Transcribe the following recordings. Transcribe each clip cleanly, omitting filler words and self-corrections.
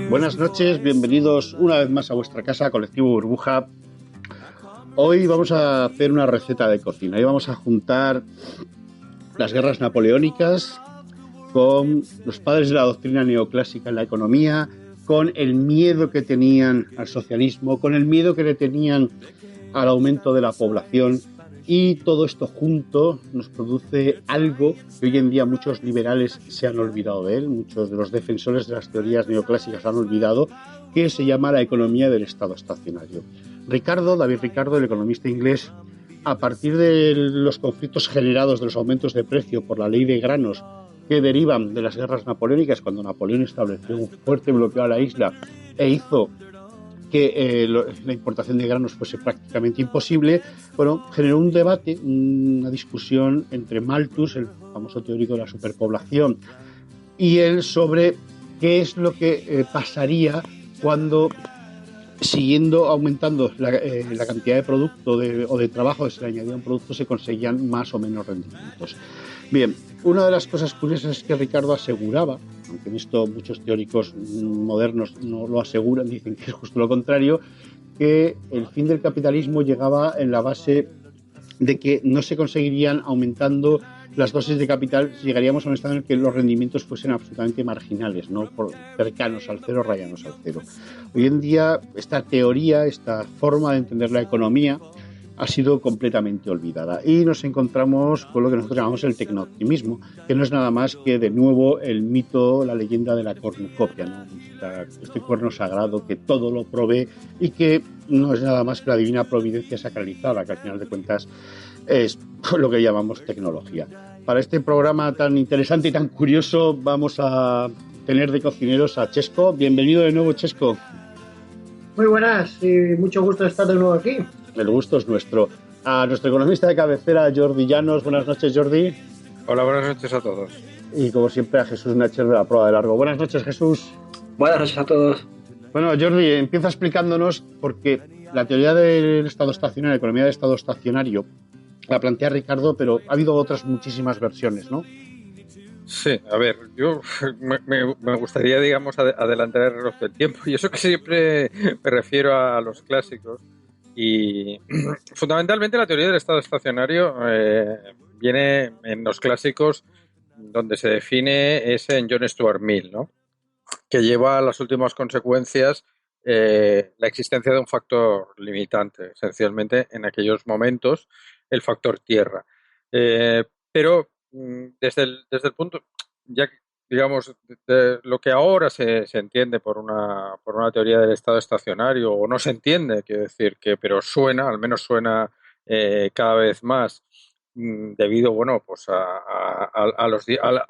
Buenas noches, bienvenidos una vez más a vuestra casa, Colectivo Burbuja. Hoy vamos a hacer una receta de cocina. Hoy vamos a juntar las guerras napoleónicas con los padres de la doctrina neoclásica en la economía, con el miedo que tenían al socialismo, con el miedo que le tenían al aumento de la población, y todo esto junto nos produce algo que hoy en día muchos liberales se han olvidado de él, muchos de los defensores de las teorías neoclásicas han olvidado, que se llama la economía del estado estacionario. David Ricardo, el economista inglés, a partir de los conflictos generados de los aumentos de precio por la ley de granos que derivan de las guerras napoleónicas, cuando Napoleón estableció un fuerte bloqueo a la isla e hizo que la importación de granos fuese prácticamente imposible, generó un debate, una discusión entre Malthus, el famoso teórico de la superpoblación, y él sobre qué es lo que pasaría cuando, siguiendo aumentando la cantidad de producto o de trabajo que se le añadía a un producto, se conseguían más o menos rendimientos. Bien, una de las cosas curiosas es que Ricardo aseguraba, aunque en esto muchos teóricos modernos no lo aseguran, dicen que es justo lo contrario, que el fin del capitalismo llegaba en la base de que no se conseguirían aumentando las dosis de capital, llegaríamos a un estado en el que los rendimientos fuesen absolutamente marginales, no cercanos al cero, rayanos al cero. Hoy en día esta teoría, esta forma de entender la economía ha sido completamente olvidada y nos encontramos con lo que nosotros llamamos el tecnooptimismo, que no es nada más que, de nuevo, el mito, la leyenda de la cornucopia, ¿no? Este cuerno sagrado que todo lo provee y que no es nada más que la divina providencia sacralizada, que al final de cuentas es lo que llamamos tecnología. Para este programa tan interesante y tan curioso vamos a tener de cocineros a Chesco. Bienvenido de nuevo, Chesco. Muy buenas y mucho gusto de estar de nuevo aquí. El gusto es nuestro. A nuestro economista de cabecera, Jordi Llanos. Buenas noches, Jordi. Hola, buenas noches a todos. Y como siempre a Jesús Nacher de la Prueba de Largo. Buenas noches, Jesús. Buenas noches a todos. Bueno, Jordi, empieza explicándonos, porque la teoría del estado estacionario, la economía del estado estacionario, la plantea Ricardo, pero ha habido otras muchísimas versiones, ¿no? Sí, a ver, yo me gustaría, digamos, adelantar el reloj del tiempo, y eso que siempre me refiero a los clásicos. Y fundamentalmente la teoría del estado estacionario viene en los clásicos, donde se define es en John Stuart Mill, ¿no? Que lleva a las últimas consecuencias la existencia de un factor limitante, esencialmente en aquellos momentos el factor tierra. Pero desde el punto, ya digamos, de lo que ahora se entiende por una teoría del estado estacionario, o no se entiende, quiero decir, pero suena, al menos suena cada vez más, debido, bueno, pues a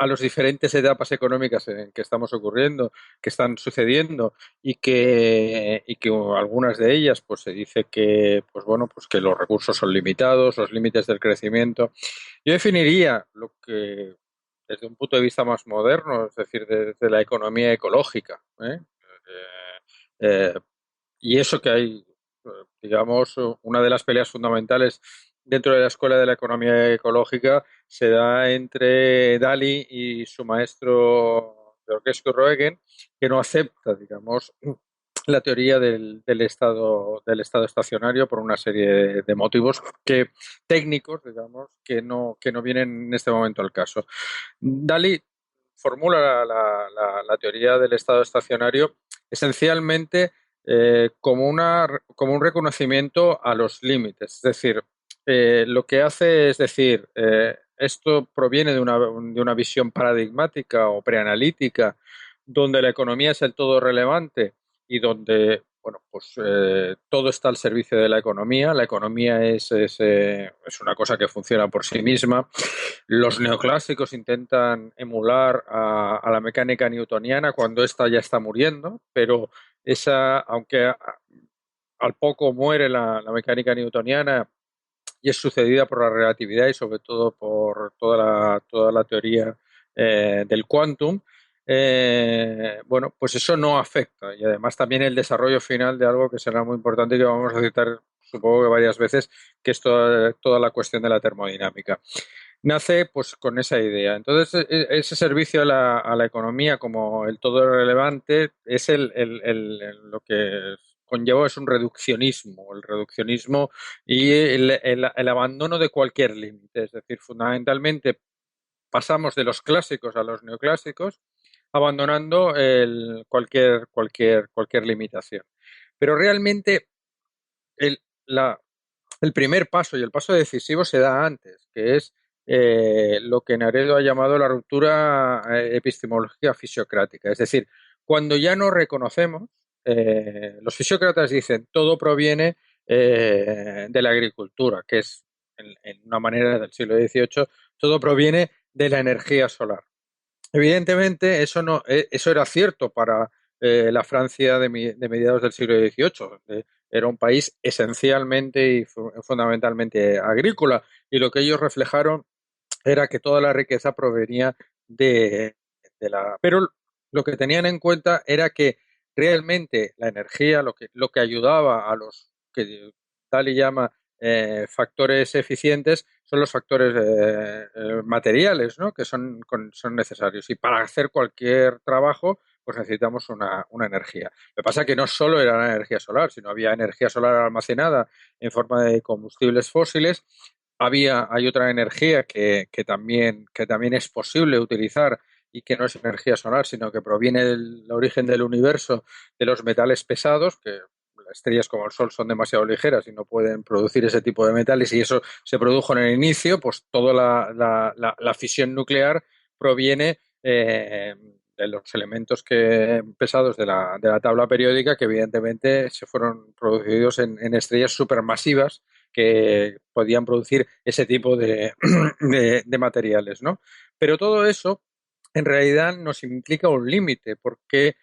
los diferentes etapas económicas en que estamos ocurriendo, que están sucediendo, y que algunas de ellas, pues se dice que, pues bueno, pues que los recursos son limitados, los límites del crecimiento. Yo definiría lo que, desde un punto de vista más moderno, es decir, desde la economía ecológica, eh, y eso que hay, digamos, una de las peleas fundamentales dentro de la escuela de la economía ecológica se da entre Daly y su maestro Georgescu Roegen, que no acepta, digamos, la teoría del estado estacionario por una serie de motivos técnicos, digamos, que no vienen en este momento al caso. Daly formula la teoría del estado estacionario esencialmente como un reconocimiento a los límites. Es decir, lo que hace es decir, esto proviene de una visión paradigmática o preanalítica, donde la economía es el todo relevante y donde, bueno, pues todo está al servicio de la economía. La economía es una cosa que funciona por sí misma. Los neoclásicos intentan emular a la mecánica newtoniana cuando ésta ya está muriendo, pero aunque al poco muere la mecánica newtoniana y es sucedida por la relatividad y sobre todo por toda la teoría del quantum, bueno, pues eso no afecta. Y además también el desarrollo final de algo que será muy importante y que vamos a citar, supongo que varias veces, que es toda la cuestión de la termodinámica. nace pues con esa idea. Entonces, ese servicio a la economía como el todo relevante es lo que conlleva es un reduccionismo, el reduccionismo y el abandono de cualquier límite. Es decir, fundamentalmente pasamos de los clásicos a los neoclásicos, abandonando cualquier limitación. Pero realmente el, la, el primer paso y el paso decisivo se da antes, que es lo que Naredo ha llamado la ruptura epistemológica fisiocrática. Es decir, cuando ya no reconocemos, los fisiócratas dicen todo proviene de la agricultura, que es en una manera del siglo XVIII, todo proviene de la energía solar. Evidentemente, eso no, eso era cierto para la Francia de mediados del siglo XVIII. Era un país esencialmente y fundamentalmente agrícola, y lo que ellos reflejaron era que toda la riqueza provenía de, Pero lo que tenían en cuenta era que realmente la energía, lo que ayudaba a los que tal y llama factores eficientes, son los factores materiales, ¿no? Que son necesarios. Y para hacer cualquier trabajo, pues necesitamos una energía. Lo que pasa es que no solo era la energía solar, sino había energía solar almacenada en forma de combustibles fósiles. Hay otra energía que también es posible utilizar y que no es energía solar, sino que proviene del origen del universo, de los metales pesados, que las estrellas como el Sol son demasiado ligeras y no pueden producir ese tipo de metales, y eso se produjo en el inicio. Pues toda la fisión nuclear proviene de los elementos pesados de de la tabla periódica, que evidentemente se fueron producidos en estrellas supermasivas que podían producir ese tipo de materiales, ¿no? Pero todo eso en realidad nos implica un límite, porque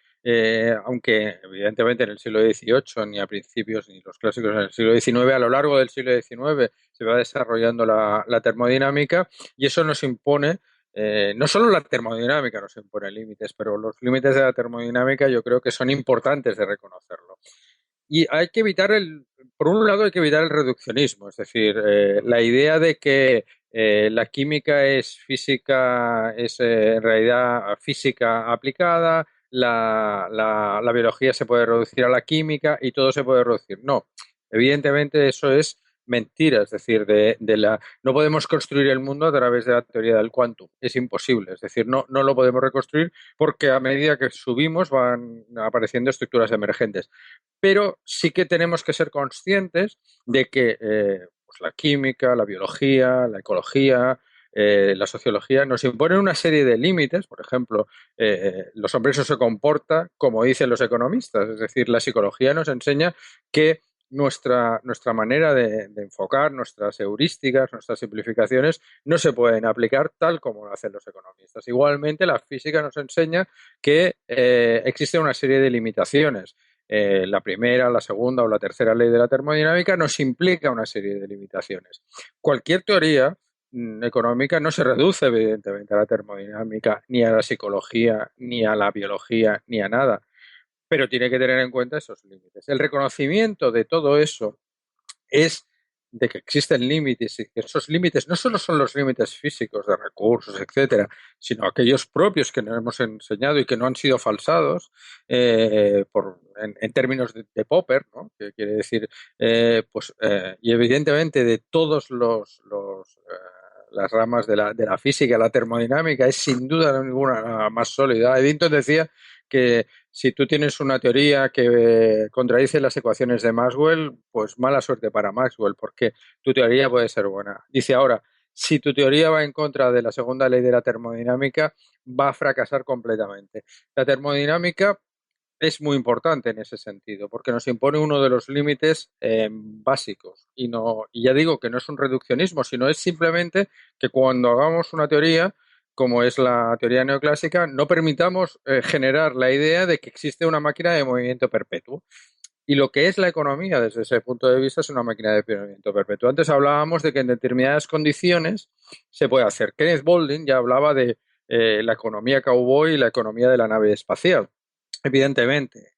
aunque evidentemente en el siglo XVIII, ni a principios, ni los clásicos en el siglo XIX, a lo largo del siglo XIX se va desarrollando la termodinámica, y eso nos impone, no solo la termodinámica nos impone límites, pero los límites de la termodinámica yo creo que son importantes de reconocerlo. Y hay que evitar por un lado hay que evitar el reduccionismo, es decir, la idea de que la química es física, es en realidad física aplicada, la biología se puede reducir a la química y todo se puede reducir. No, evidentemente eso es mentira, es decir, no podemos construir el mundo a través de la teoría del quantum, es imposible, es decir, no lo podemos reconstruir porque a medida que subimos van apareciendo estructuras emergentes. Pero sí que tenemos que ser conscientes de que pues la química, la biología, la ecología, la sociología nos imponen una serie de límites. Por ejemplo, los hombres no se comporta como dicen los economistas, es decir, la psicología nos enseña que nuestra manera de enfocar, nuestras heurísticas, nuestras simplificaciones, no se pueden aplicar tal como lo hacen los economistas. Igualmente, la física nos enseña que existe una serie de limitaciones. La primera, la segunda o la tercera ley de la termodinámica nos implica una serie de limitaciones. Cualquier teoría económica no se reduce, evidentemente, a la termodinámica, ni a la psicología, ni a la biología, ni a nada, pero tiene que tener en cuenta esos límites. El reconocimiento de todo eso es de que existen límites, y que esos límites no solo son los límites físicos de recursos, etcétera, sino aquellos propios que nos hemos enseñado y que no han sido falsados en términos de Popper, ¿no? Que quiere decir, y evidentemente de todos las ramas de la física, la termodinámica es sin duda ninguna la más sólida. Eddington decía que si tú tienes una teoría que contradice las ecuaciones de Maxwell, pues mala suerte para Maxwell, porque tu teoría puede ser buena. Dice ahora, si tu teoría va en contra de la segunda ley de la termodinámica, va a fracasar completamente. La termodinámica es muy importante en ese sentido, porque nos impone uno de los límites básicos. Y ya digo que no es un reduccionismo, sino es simplemente que cuando hagamos una teoría, como es la teoría neoclásica, no permitamos generar la idea de que existe una máquina de movimiento perpetuo. Y lo que es la economía desde ese punto de vista es una máquina de movimiento perpetuo. Antes hablábamos de que en determinadas condiciones se puede hacer. Kenneth Boulding ya hablaba de la economía cowboy y la economía de la nave espacial. Evidentemente,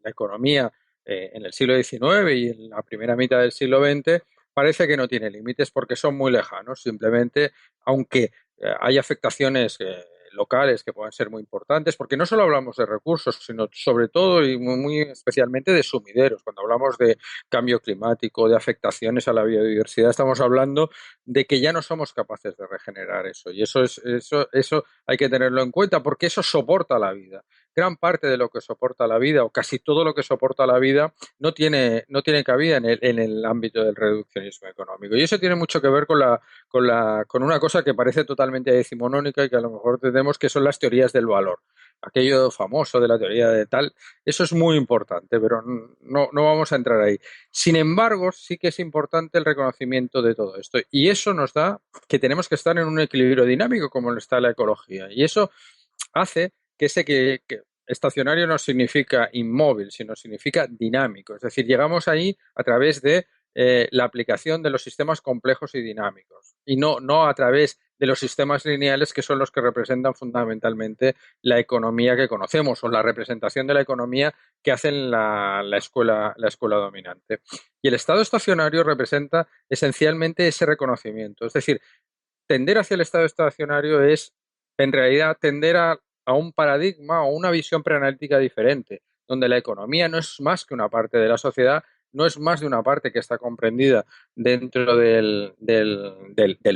la economía en el siglo XIX y en la primera mitad del siglo XX parece que no tiene límites porque son muy lejanos. Simplemente, aunque hay afectaciones locales que puedan ser muy importantes, porque no solo hablamos de recursos, sino sobre todo y muy especialmente de sumideros. Cuando hablamos de cambio climático, de afectaciones a la biodiversidad, estamos hablando de que ya no somos capaces de regenerar eso. Y eso hay que tenerlo en cuenta porque eso soporta la vida. Gran parte de lo que soporta la vida, o casi todo lo que soporta la vida, no tiene cabida en el ámbito del reduccionismo económico. Y eso tiene mucho que ver con una cosa que parece totalmente decimonónica y que a lo mejor tenemos, que son las teorías del valor. Aquello famoso de la teoría de tal, eso es muy importante, pero no vamos a entrar ahí. Sin embargo, sí que es importante el reconocimiento de todo esto. Y eso nos da que tenemos que estar en un equilibrio dinámico como lo está la ecología. Y eso hace que estacionario no significa inmóvil, sino significa dinámico. Es decir, llegamos ahí a través de la aplicación de los sistemas complejos y dinámicos y no a través de los sistemas lineales que son los que representan fundamentalmente la economía que conocemos o la representación de la economía que hacen la escuela dominante. Y el estado estacionario representa esencialmente ese reconocimiento. Es decir, tender hacia el estado estacionario es, en realidad, tender a un paradigma o una visión preanalítica diferente, donde la economía no es más que una parte de la sociedad, no es más de una parte que está comprendida dentro del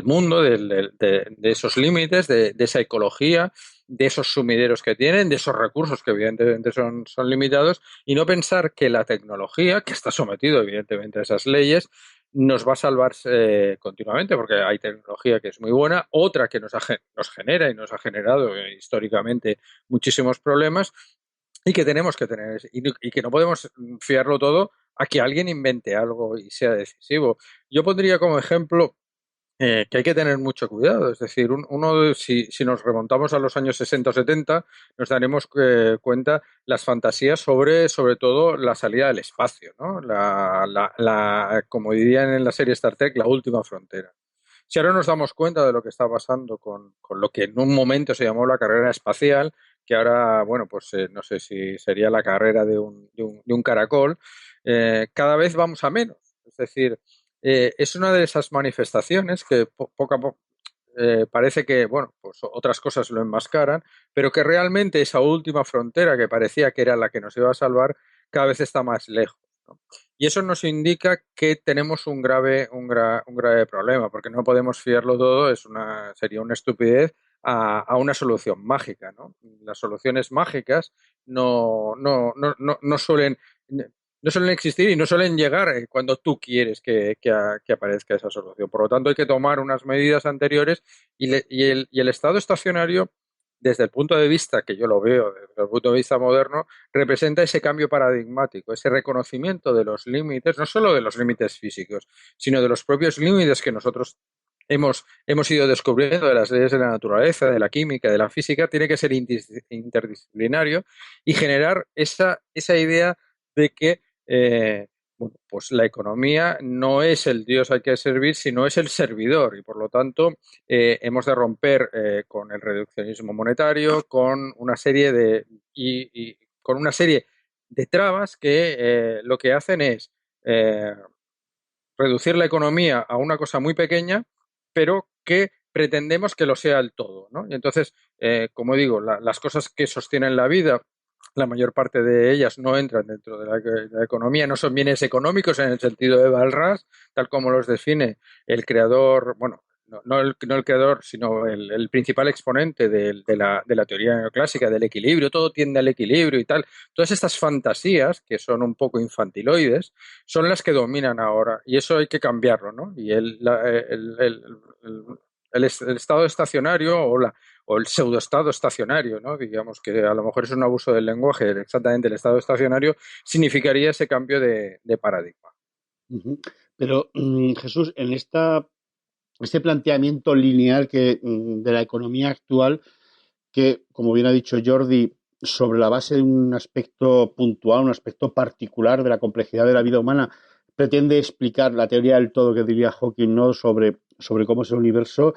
mundo, de esos límites, de esa ecología, de esos sumideros que tienen, de esos recursos que evidentemente son limitados, y no pensar que la tecnología, que está sometido evidentemente a esas leyes, nos va a salvar continuamente, porque hay tecnología que es muy buena, otra que nos genera y nos ha generado históricamente muchísimos problemas y que tenemos que tener, y que no podemos fiarlo todo a que alguien invente algo y sea decisivo. Yo pondría como ejemplo que hay que tener mucho cuidado. Es decir, si nos remontamos a los años 60 o 70, nos daremos cuenta las fantasías sobre todo la salida del espacio, ¿no? Como dirían en la serie Star Trek, la última frontera. Si ahora nos damos cuenta de lo que está pasando con lo que en un momento se llamó la carrera espacial, que ahora, bueno, pues no sé si sería la carrera de un caracol, cada vez vamos a menos. Es decir, es una de esas manifestaciones que poco a poco parece que, bueno, pues otras cosas lo enmascaran, pero que realmente esa última frontera que parecía que era la que nos iba a salvar, cada vez está más lejos, ¿no? Y eso nos indica que tenemos un grave problema, porque no podemos fiarlo todo, sería una estupidez a una solución mágica, ¿no? Las soluciones mágicas no suelen existir y no suelen llegar cuando tú quieres que aparezca esa solución. Por lo tanto, hay que tomar unas medidas anteriores y el estado estacionario, desde el punto de vista que yo lo veo, desde el punto de vista moderno, representa ese cambio paradigmático, ese reconocimiento de los límites, no solo de los límites físicos, sino de los propios límites que nosotros hemos ido descubriendo de las leyes de la naturaleza, de la química, de la física. Tiene que ser interdisciplinario y generar esa idea de que bueno, pues la economía no es el Dios al que servir, sino es el servidor, y por lo tanto hemos de romper con el reduccionismo monetario, con una serie con una serie de trabas que lo que hacen es eh, reducir la economía a una cosa muy pequeña, pero que pretendemos que lo sea el todo, ¿no? Y entonces, como digo, las cosas que sostienen la vida, la mayor parte de ellas no entran dentro de la economía, no son bienes económicos en el sentido de Balras, tal como los define el creador, bueno, no el creador, sino el principal exponente de la teoría neoclásica del equilibrio. Todo tiende al equilibrio y tal. Todas estas fantasías, que son un poco infantiloides, son las que dominan ahora, y eso hay que cambiarlo, ¿no? Y el estado estacionario o el pseudoestado estacionario, ¿no? Digamos que a lo mejor es un abuso del lenguaje, exactamente el estado estacionario significaría ese cambio de paradigma. Ujú. Pero, Jesús, en este planteamiento lineal de la economía actual, que, como bien ha dicho Jordi, sobre la base de un aspecto puntual, un aspecto particular de la complejidad de la vida humana, pretende explicar la teoría del todo que diría Hawking, ¿no? sobre cómo es el universo,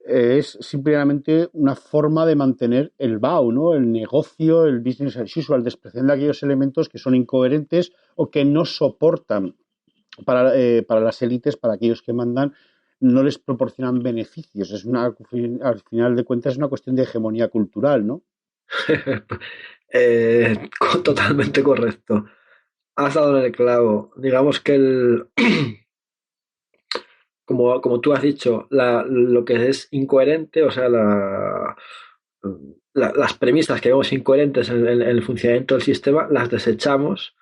es simplemente una forma de mantener el BAU, ¿no? El negocio, el business as usual, despreciando aquellos elementos que son incoherentes o que no soportan para las élites, para aquellos que mandan, no les proporcionan beneficios. Al final de cuentas es una cuestión de hegemonía cultural, ¿no? Totalmente correcto. Has dado en el clavo. Digamos que como tú has dicho, lo que es incoherente, o sea, las premisas que vemos incoherentes en el funcionamiento del sistema, las desechamos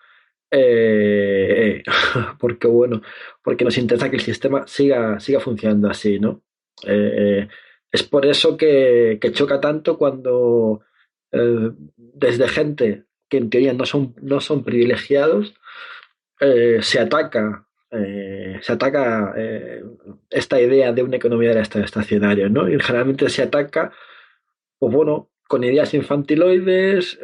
porque, bueno, porque nos interesa que el sistema siga funcionando así, ¿no? Es por eso que choca tanto cuando desde gente que en teoría no son privilegiados, se ataca esta idea de una economía del estado estacionario, ¿no? Y generalmente se ataca, pues bueno, con ideas infantiloides,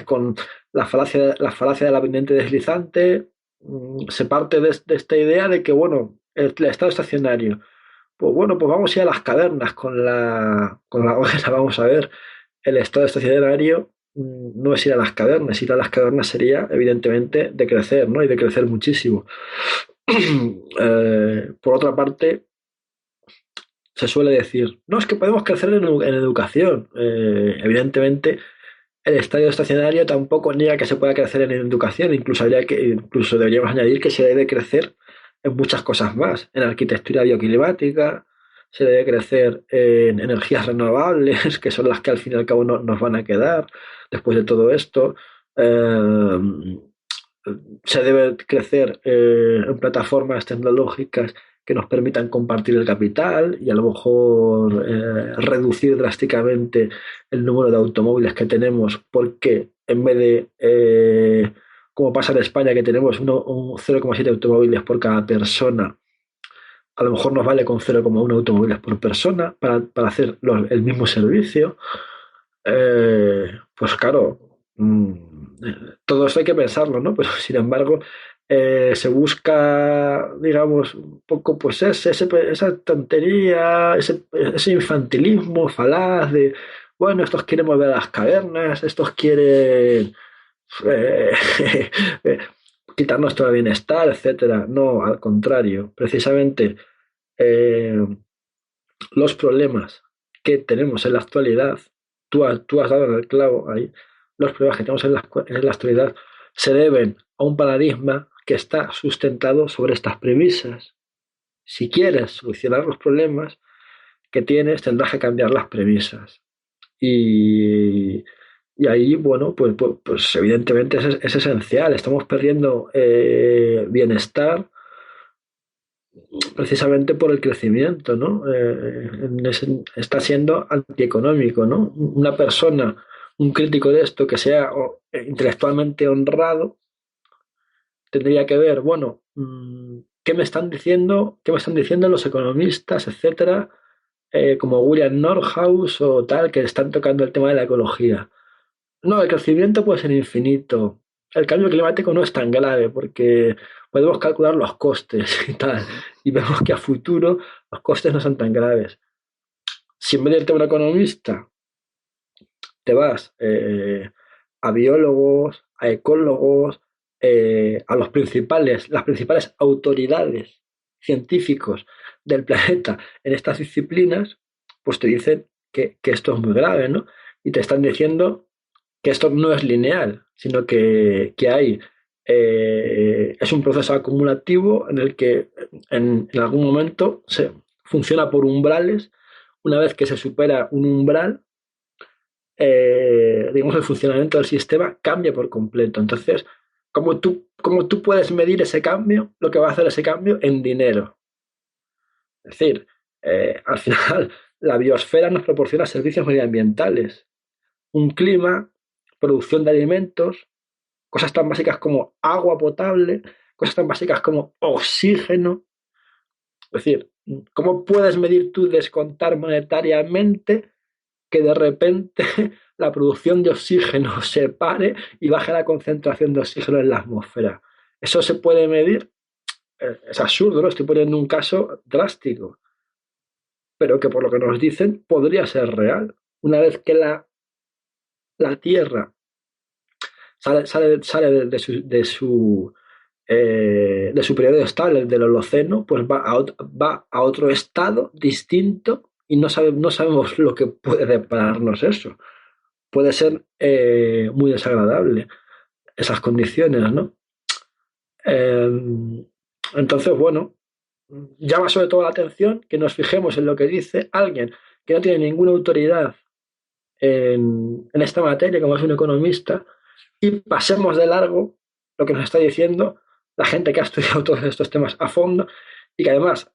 con la falacia de la pendiente deslizante. Se parte de esta idea de que, bueno, el estado estacionario, pues bueno, pues vamos a ir a las cavernas con la hoguera, vamos a ver. El estado estacionario no es ir a las cavernas. Ir a las cavernas sería, evidentemente, decrecer, ¿no? Y decrecer muchísimo. Por otra parte, se suele decir, no, es que podemos crecer en educación. Evidentemente, el estadio estacionario tampoco niega que se pueda crecer en educación. Incluso deberíamos añadir que se debe crecer en muchas cosas más. En arquitectura bioclimática, se debe crecer en energías renovables, que son las que al fin y al cabo nos van a quedar después de todo esto. Eh, Se debe crecer en plataformas tecnológicas que nos permitan compartir el capital y a lo mejor reducir drásticamente el número de automóviles que tenemos, porque en vez de, como pasa en España, que tenemos un 0,7 automóviles por cada persona, a lo mejor nos vale con 0,1 automóviles por persona para hacer el mismo servicio. Pues claro, todo eso hay que pensarlo, ¿no? Pero sin embargo, se busca, digamos, un poco, pues esa tontería, ese infantilismo falaz de, bueno, estos quieren volver a las cavernas, estos quieren eh, eh, quitarnos todo el bienestar, etcétera. No, al contrario, precisamente eh, los problemas que tenemos en la actualidad, tú has dado en el clavo ahí, los problemas que tenemos en la actualidad se deben a un paradigma que está sustentado sobre estas premisas. Si quieres solucionar los problemas que tienes, tendrás que cambiar las premisas. Y, y ahí, bueno, pues evidentemente es esencial. Estamos perdiendo bienestar precisamente por el crecimiento, ¿no? Está siendo antieconómico, ¿no? Una persona, un crítico de esto que sea intelectualmente honrado, tendría que ver, bueno, ¿qué me están diciendo los economistas, etcétera, como William Nordhaus o tal, que están tocando el tema de la ecología? No, el crecimiento puede ser infinito. El cambio climático no es tan grave porque podemos calcular los costes y tal. Y vemos que a futuro los costes no son tan graves. Si en vez de irte a un economista te vas a biólogos, a ecólogos, las principales autoridades científicos del planeta en estas disciplinas, pues te dicen que esto es muy grave, ¿no? Y te están diciendo que esto no es lineal, sino que es un proceso acumulativo en el que en algún momento se funciona por umbrales. Una vez que se supera un umbral, digamos, el funcionamiento del sistema cambia por completo. Entonces, ¿cómo tú puedes medir ese cambio? Lo que va a hacer ese cambio en dinero. Es decir, al final, la biosfera nos proporciona servicios medioambientales, un clima, producción de alimentos, cosas tan básicas como agua potable, cosas tan básicas como oxígeno. Es decir, ¿cómo puedes medir tú, descontar monetariamente que de repente la producción de oxígeno se pare y baje la concentración de oxígeno en la atmósfera? ¿Eso se puede medir? Es absurdo, ¿no? Estoy poniendo un caso drástico, pero que por lo que nos dicen podría ser real. Una vez que la Tierra sale de su su periodo estable, el del Holoceno, pues va a otro estado distinto y no sabemos lo que puede depararnos eso. Puede ser muy desagradable esas condiciones, ¿no? Eh, entonces, bueno, llama sobre todo la atención que nos fijemos en lo que dice alguien que no tiene ninguna autoridad en esta materia, como es un economista, y pasemos de largo lo que nos está diciendo la gente que ha estudiado todos estos temas a fondo y que además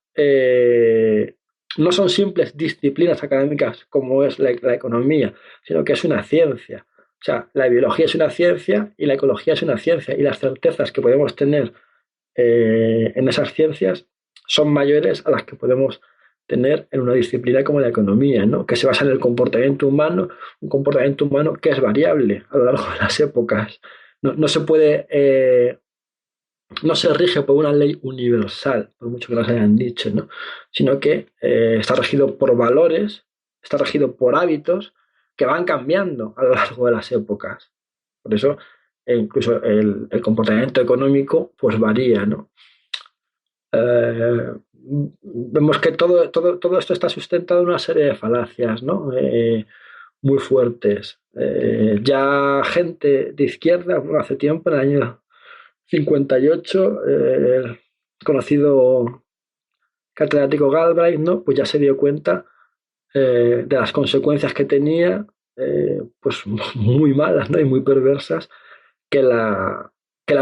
no son simples disciplinas académicas como es la economía, sino que es una ciencia. O sea, la biología es una ciencia y la ecología es una ciencia y las certezas que podemos tener en esas ciencias son mayores a las que podemos tener en una disciplina como la economía, ¿no? Que se basa en el comportamiento humano, un comportamiento humano que es variable a lo largo de las épocas. No se puede, no se rige por una ley universal, por mucho que nos hayan dicho, ¿no? Sino que está regido por valores, está regido por hábitos que van cambiando a lo largo de las épocas. Por eso, incluso el comportamiento económico pues varía, ¿no? Vemos que todo esto está sustentado en una serie de falacias, ¿no? Muy fuertes. Ya gente de izquierda, bueno, hace tiempo, en el año 58, el conocido catedrático Galbraith, ¿no? Pues ya se dio cuenta de las consecuencias que tenía, pues muy malas, ¿no? Y muy perversas, que la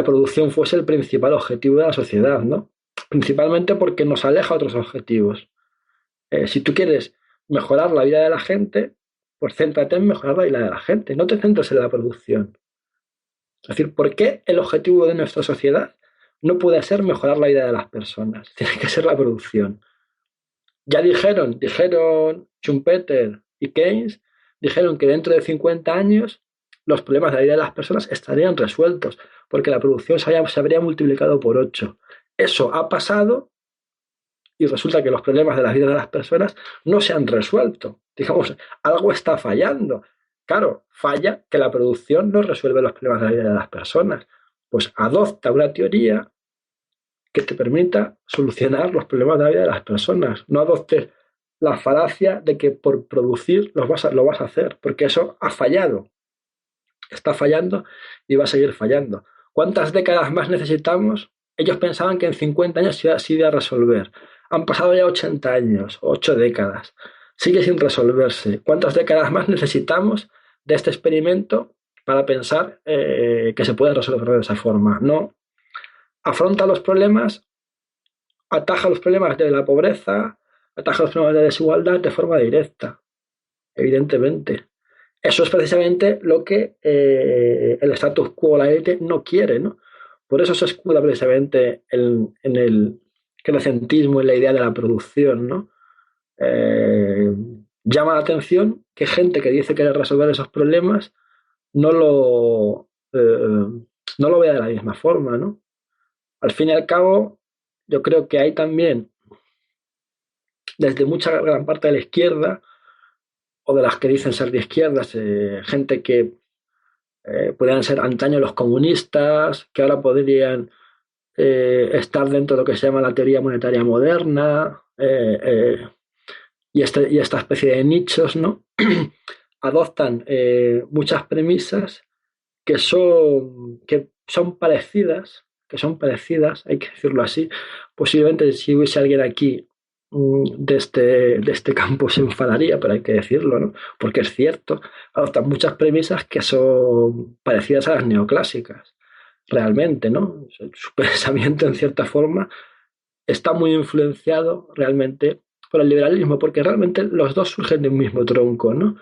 producción fuese el principal objetivo de la sociedad, ¿no? Principalmente porque nos aleja a otros objetivos. Si tú quieres mejorar la vida de la gente, pues céntrate en mejorar la vida de la gente, no te centres en la producción. Es decir, ¿por qué el objetivo de nuestra sociedad no puede ser mejorar la vida de las personas? Tiene que ser la producción. Ya dijeron Schumpeter y Keynes, dijeron que dentro de 50 años los problemas de la vida de las personas estarían resueltos, porque la producción se habría multiplicado por 8. Eso ha pasado y resulta que los problemas de la vida de las personas no se han resuelto. Digamos, algo está fallando. Claro, falla que la producción no resuelve los problemas de la vida de las personas. Pues adopta una teoría que te permita solucionar los problemas de la vida de las personas. No adoptes la falacia de que por producir lo vas a hacer, porque eso ha fallado. Está fallando y va a seguir fallando. ¿Cuántas décadas más necesitamos? Ellos pensaban que en 50 años se iba a resolver. Han pasado ya 80 años, 8 décadas. Sigue sin resolverse. ¿Cuántas décadas más necesitamos de este experimento para pensar que se puede resolver de esa forma? No. Afronta los problemas, ataja los problemas de la pobreza, ataja los problemas de desigualdad de forma directa, evidentemente. Eso es precisamente lo que el status quo, la élite, no quiere, ¿no? Por eso se escuda precisamente en el crecentismo, en la idea de la producción, ¿no? Llama la atención que gente que dice querer resolver esos problemas no lo vea de la misma forma, ¿no? Al fin y al cabo, yo creo que hay también, desde gran parte de la izquierda, o de las que dicen ser de izquierdas, gente que podrían ser antaño los comunistas, que ahora podrían estar dentro de lo que se llama la teoría monetaria moderna, y esta especie de nichos, ¿no? Adoptan muchas premisas que son parecidas, hay que decirlo así. Posiblemente si hubiese alguien aquí de este campo se enfadaría, pero hay que decirlo, ¿no? Porque es cierto, adoptan muchas premisas que son parecidas a las neoclásicas, realmente, ¿no? Su pensamiento, en cierta forma, está muy influenciado realmente por el liberalismo, porque realmente los dos surgen de un mismo tronco, ¿no?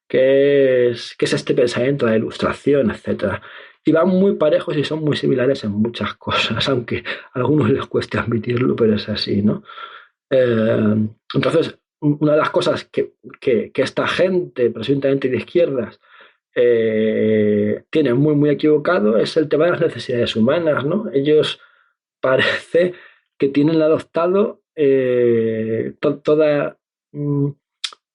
Que es este pensamiento de la ilustración, etcétera. Y van muy parejos y son muy similares en muchas cosas, aunque a algunos les cueste admitirlo, pero es así, ¿no? Entonces, una de las cosas que esta gente, presuntamente de izquierdas, tiene muy, muy equivocado es el tema de las necesidades humanas, ¿no? Ellos parece que tienen adoptado toda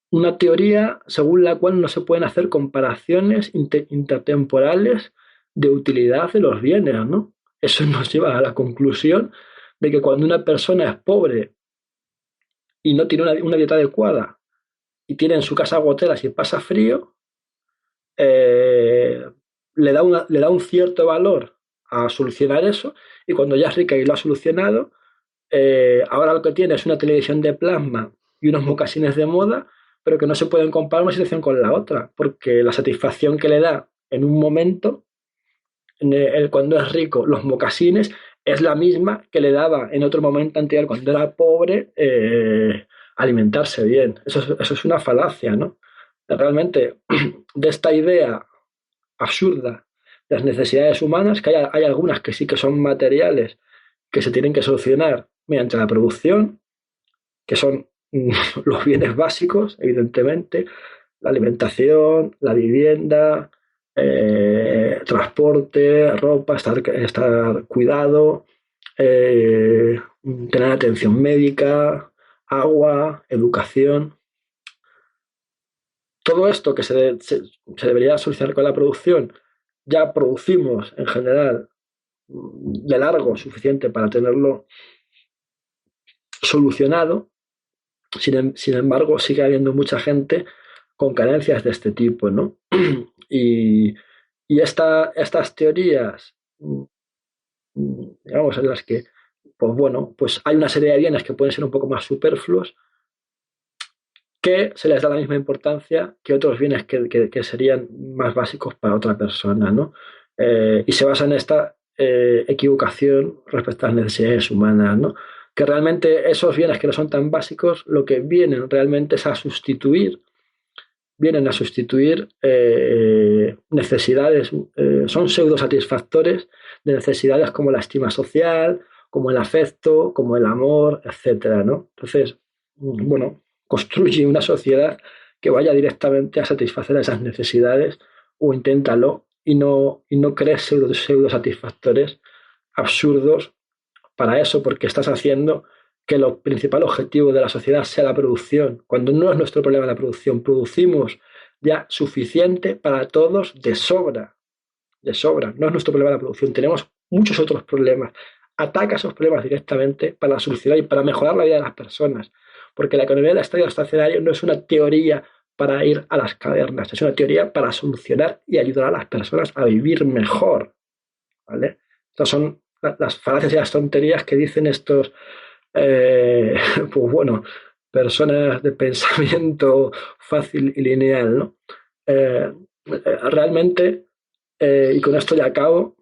una teoría según la cual no se pueden hacer comparaciones intertemporales de utilidad de los bienes, ¿no? Eso nos lleva a la conclusión de que cuando una persona es pobre y no tiene una dieta adecuada y tiene en su casa goteras y pasa frío, eh, le da un cierto valor a solucionar eso, y cuando ya es rica y lo ha solucionado, ahora lo que tiene es una televisión de plasma y unos mocasines de moda, pero que no se pueden comparar una situación con la otra, porque la satisfacción que le da en un momento, cuando es rico, los mocasines, es la misma que le daba en otro momento anterior, cuando era pobre, alimentarse bien. Eso es una falacia, ¿no? Realmente, de esta idea absurda de las necesidades humanas, que hay algunas que sí que son materiales, que se tienen que solucionar mediante la producción, que son los bienes básicos, evidentemente, la alimentación, la vivienda, transporte, ropa, estar cuidado, tener atención médica, agua, educación. Todo esto que se debería solucionar con la producción, ya producimos en general de largo suficiente para tenerlo solucionado. Sin embargo, sigue habiendo mucha gente con carencias de este tipo, ¿no? Y, estas teorías, digamos, en las que, pues bueno, pues hay una serie de bienes que pueden ser un poco más superfluos, que se les da la misma importancia que otros bienes que serían más básicos para otra persona, ¿no? Y se basa en esta equivocación respecto a las necesidades humanas, ¿no? Que realmente esos bienes que no son tan básicos, lo que vienen realmente es vienen a sustituir necesidades, son pseudosatisfactores de necesidades como la estima social, como el afecto, como el amor, etcétera, ¿no? Entonces, bueno, construye una sociedad que vaya directamente a satisfacer esas necesidades, o inténtalo, y no crees pseudosatisfactores absurdos para eso, porque estás haciendo que el principal objetivo de la sociedad sea la producción, cuando no es nuestro problema la producción. Producimos ya suficiente para todos de sobra, de sobra. No es nuestro problema la producción, tenemos muchos otros problemas. Ataca esos problemas directamente para solucionar y para mejorar la vida de las personas, porque la economía del estado estacionario no es una teoría para ir a las cavernas, es una teoría para solucionar y ayudar a las personas a vivir mejor, ¿vale? Estas son las falacias y las tonterías que dicen estos, pues bueno, personas de pensamiento fácil y lineal, ¿no? Realmente, y con esto ya acabo,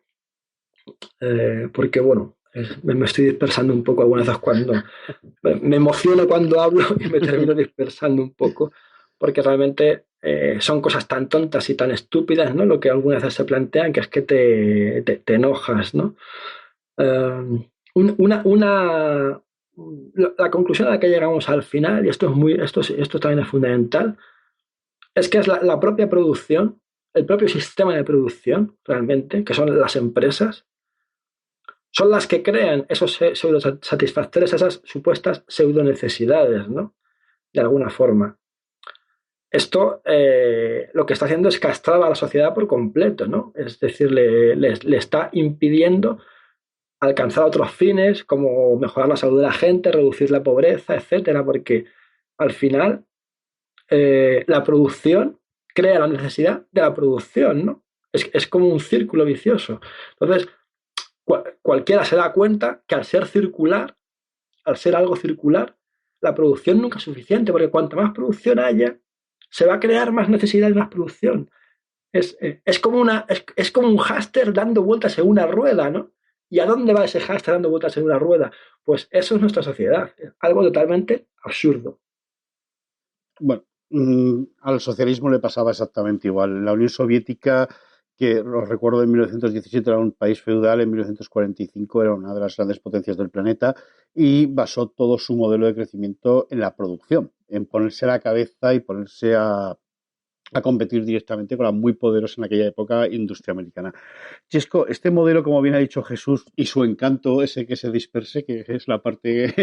porque bueno, me estoy dispersando un poco algunas veces cuando me emociono cuando hablo y me termino dispersando un poco, porque realmente son cosas tan tontas y tan estúpidas, ¿no? Lo que algunas veces se plantean, que es que te enojas, ¿no? Una, la conclusión a la que llegamos al final, y esto también es fundamental, es que es la propia producción, el propio sistema de producción, realmente, que son las empresas, son las que crean esos pseudo satisfactores, esas supuestas pseudo necesidades, ¿no? De alguna forma. Esto lo que está haciendo es castrar a la sociedad por completo, ¿no? Es decir, le está impidiendo alcanzar otros fines, como mejorar la salud de la gente, reducir la pobreza, etcétera, porque al final la producción crea la necesidad de la producción, ¿no? Es como un círculo vicioso. Entonces, cualquiera se da cuenta que al ser circular, al ser algo circular, la producción nunca es suficiente, porque cuanto más producción haya, se va a crear más necesidad de más producción. Es como un hámster dando vueltas en una rueda, ¿no? ¿Y a dónde va ese hámster dando vueltas en una rueda? Pues eso es nuestra sociedad, algo totalmente absurdo. Bueno, al socialismo le pasaba exactamente igual. La Unión Soviética, que lo recuerdo, en 1917 era un país feudal, en 1945 era una de las grandes potencias del planeta y basó todo su modelo de crecimiento en la producción, en ponerse a la cabeza y ponerse a competir directamente con la muy poderosa en aquella época industria americana. Chesco, este modelo, como bien ha dicho Jesús, y su encanto, ese que se disperse, que es la parte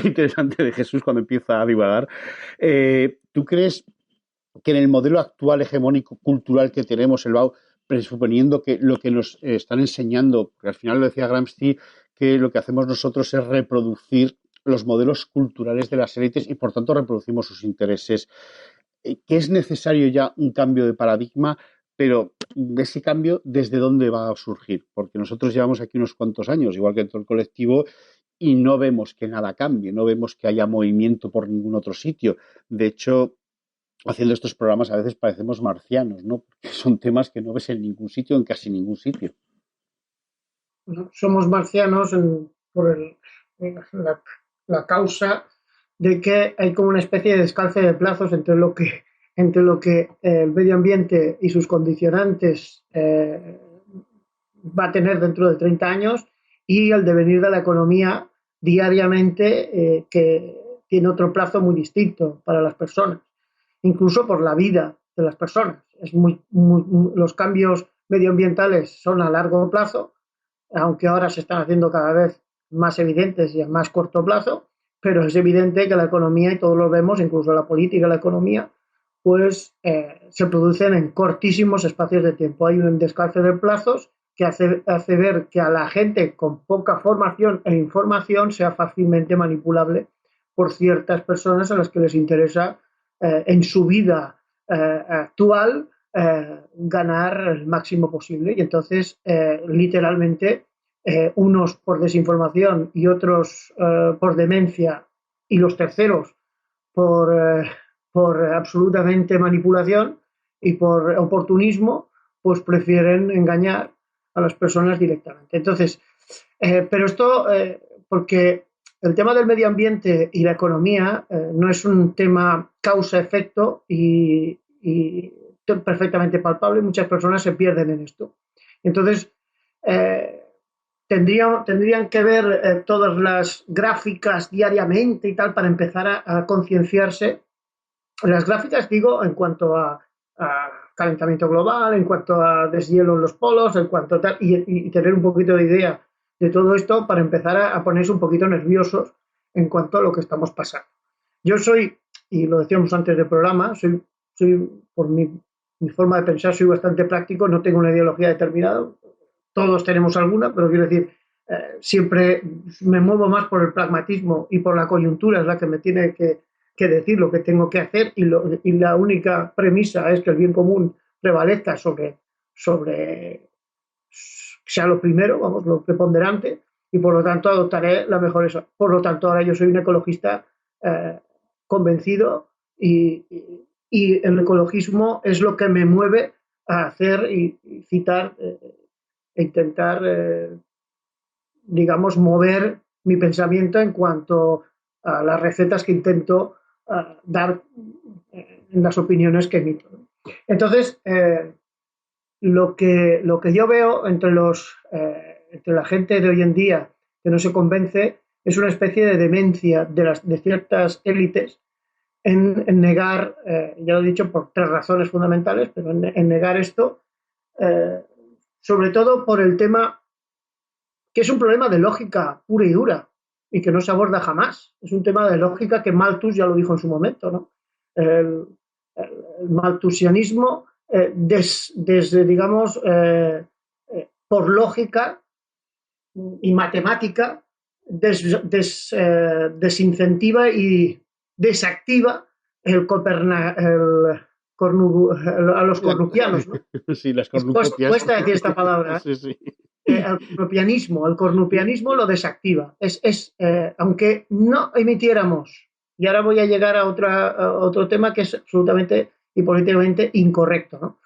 interesante de Jesús cuando empieza a divagar, ¿tú crees que en el modelo actual hegemónico cultural que tenemos, el BAU, presuponiendo que lo que nos están enseñando, porque al final lo decía Gramsci, que lo que hacemos nosotros es reproducir los modelos culturales de las élites y por tanto reproducimos sus intereses. Que es necesario ya un cambio de paradigma, pero ese cambio, ¿desde dónde va a surgir? Porque nosotros llevamos aquí unos cuantos años, igual que todo el colectivo, y no vemos que nada cambie, no vemos que haya movimiento por ningún otro sitio. De hecho, haciendo estos programas a veces parecemos marcianos, ¿no? Porque son temas que no ves en ningún sitio, en casi ningún sitio. ¿No? Somos marcianos la causa de que hay como una especie de descalce de plazos entre lo que el medio ambiente y sus condicionantes va a tener dentro de 30 años y el devenir de la economía diariamente, que tiene otro plazo muy distinto para las personas, incluso por la vida de las personas. Los cambios medioambientales son a largo plazo, aunque ahora se están haciendo cada vez más evidentes y a más corto plazo, pero es evidente que la economía, y todos lo vemos, incluso la política y la economía, pues se producen en cortísimos espacios de tiempo. Hay un descalce de plazos que hace ver que a la gente con poca formación e información sea fácilmente manipulable por ciertas personas a las que les interesa en su vida actual ganar el máximo posible. Y entonces, literalmente, unos por desinformación y otros por demencia, y los terceros por absolutamente manipulación y por oportunismo, pues prefieren engañar a las personas directamente. Entonces, pero esto, porque el tema del medio ambiente y la economía no es un tema causa-efecto y perfectamente palpable. Muchas personas se pierden en esto. Entonces, tendrían que ver todas las gráficas diariamente y tal para empezar a concienciarse. Las gráficas, digo, en cuanto a calentamiento global, en cuanto a deshielo en los polos, en cuanto a tal, y tener un poquito de idea de todo esto para empezar a ponerse un poquito nerviosos en cuanto a lo que estamos pasando. Yo soy, y lo decíamos antes del programa, soy por mi forma de pensar, soy bastante práctico, no tengo una ideología determinada, todos tenemos alguna, pero quiero decir, siempre me muevo más por el pragmatismo y por la coyuntura, es la que me tiene que decir lo que tengo que hacer, y la única premisa es que el bien común prevalezca sobre sea lo primero, vamos, lo preponderante, y por lo tanto adoptaré la mejor esa. Por lo tanto, ahora yo soy un ecologista convencido, y el ecologismo es lo que me mueve a hacer y citar e intentar, digamos, mover mi pensamiento en cuanto a las recetas que intento dar en las opiniones que emito. Entonces, lo que yo veo entre la gente de hoy en día que no se convence es una especie de demencia de ciertas élites en negar, ya lo he dicho por 3 razones fundamentales, pero en negar esto, sobre todo por el tema que es un problema de lógica pura y dura y que no se aborda jamás. Es un tema de lógica que Malthus ya lo dijo en su momento, ¿no? El malthusianismo, desde, digamos, por lógica y matemática, desincentiva y desactiva a los cornupianos, ¿no? Sí, las cornucopias. Cuesta decir esta palabra. Sí, sí. El cornupianismo lo desactiva. Aunque no emitiéramos, y ahora voy a llegar a otro tema que es absolutamente y políticamente incorrecto, ¿no?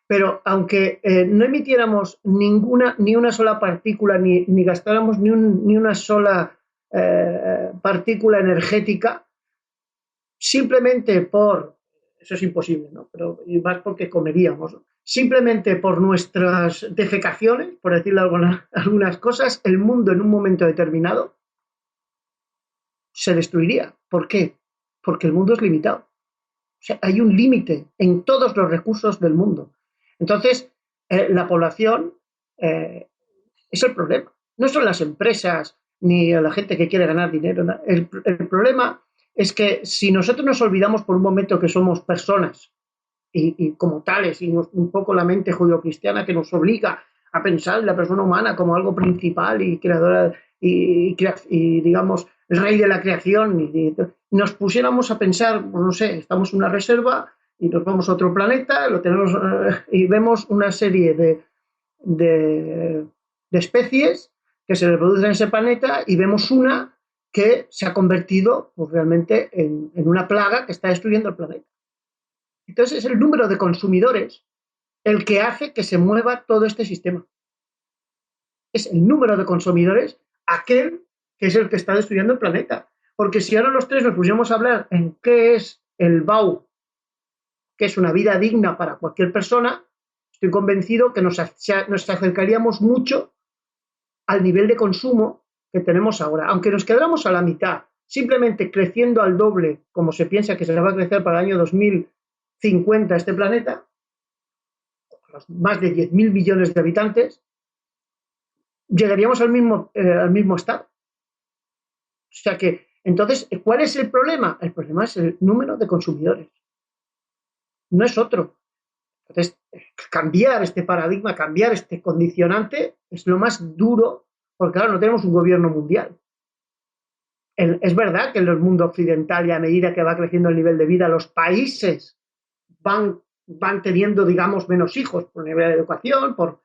Pero aunque no emitiéramos ni una sola partícula, ni gastáramos ni una sola partícula energética, simplemente eso es imposible, ¿no? Pero y más porque comeríamos, ¿no? Simplemente por nuestras defecaciones, por decirlo algunas cosas, el mundo en un momento determinado se destruiría. ¿Por qué? Porque el mundo es limitado. O sea, hay un límite en todos los recursos del mundo. Entonces, la población es el problema. No son las empresas ni la gente que quiere ganar dinero. El problema es que si nosotros nos olvidamos por un momento que somos personas y como tales, y un poco la mente judio-cristiana que nos obliga a pensar en la persona humana como algo principal y creadora y digamos, el rey de la creación, y nos pusiéramos a pensar, pues no sé, estamos en una reserva y nos vamos a otro planeta, lo tenemos y vemos una serie de especies que se reproducen en ese planeta y vemos una que se ha convertido pues, realmente en una plaga que está destruyendo el planeta. Entonces es el número de consumidores el que hace que se mueva todo este sistema. Es el número de consumidores aquel que es el que está destruyendo el planeta. Porque si ahora los tres nos pusiéramos a hablar en qué es el BAU, que es una vida digna para cualquier persona, estoy convencido que nos acercaríamos mucho al nivel de consumo que tenemos ahora. Aunque nos quedáramos a la mitad, simplemente creciendo al doble, como se piensa que se va a crecer para el año 2050 este planeta, más de 10.000 millones de habitantes, llegaríamos al mismo estado. O sea que, entonces, ¿cuál es el problema? El problema es el número de consumidores. No es otro. Entonces, cambiar este paradigma, cambiar este condicionante es lo más duro, porque claro, no tenemos un gobierno mundial. Es verdad que en el mundo occidental y a medida que va creciendo el nivel de vida, los países van teniendo, digamos, menos hijos por nivel de educación, por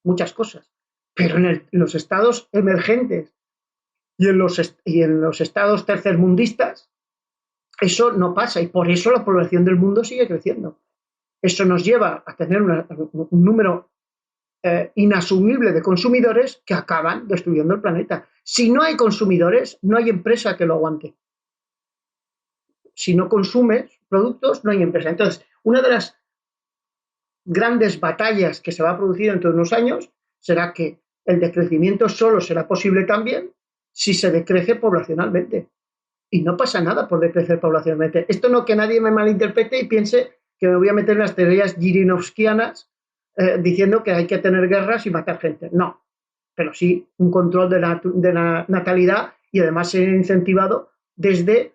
muchas cosas. Pero en los estados emergentes y en los estados tercermundistas, eso no pasa y por eso la población del mundo sigue creciendo. Eso nos lleva a tener un número inasumible de consumidores que acaban destruyendo el planeta. Si no hay consumidores, no hay empresa que lo aguante. Si no consumes productos, no hay empresa. Entonces, una de las grandes batallas que se va a producir dentro de unos años será que el decrecimiento solo será posible también si se decrece poblacionalmente. Y no pasa nada por decrecer poblacionalmente. Esto no que nadie me malinterprete y piense que me voy a meter en las teorías girinovskianas diciendo que hay que tener guerras y matar gente. No, pero sí un control de la natalidad y además ser incentivado desde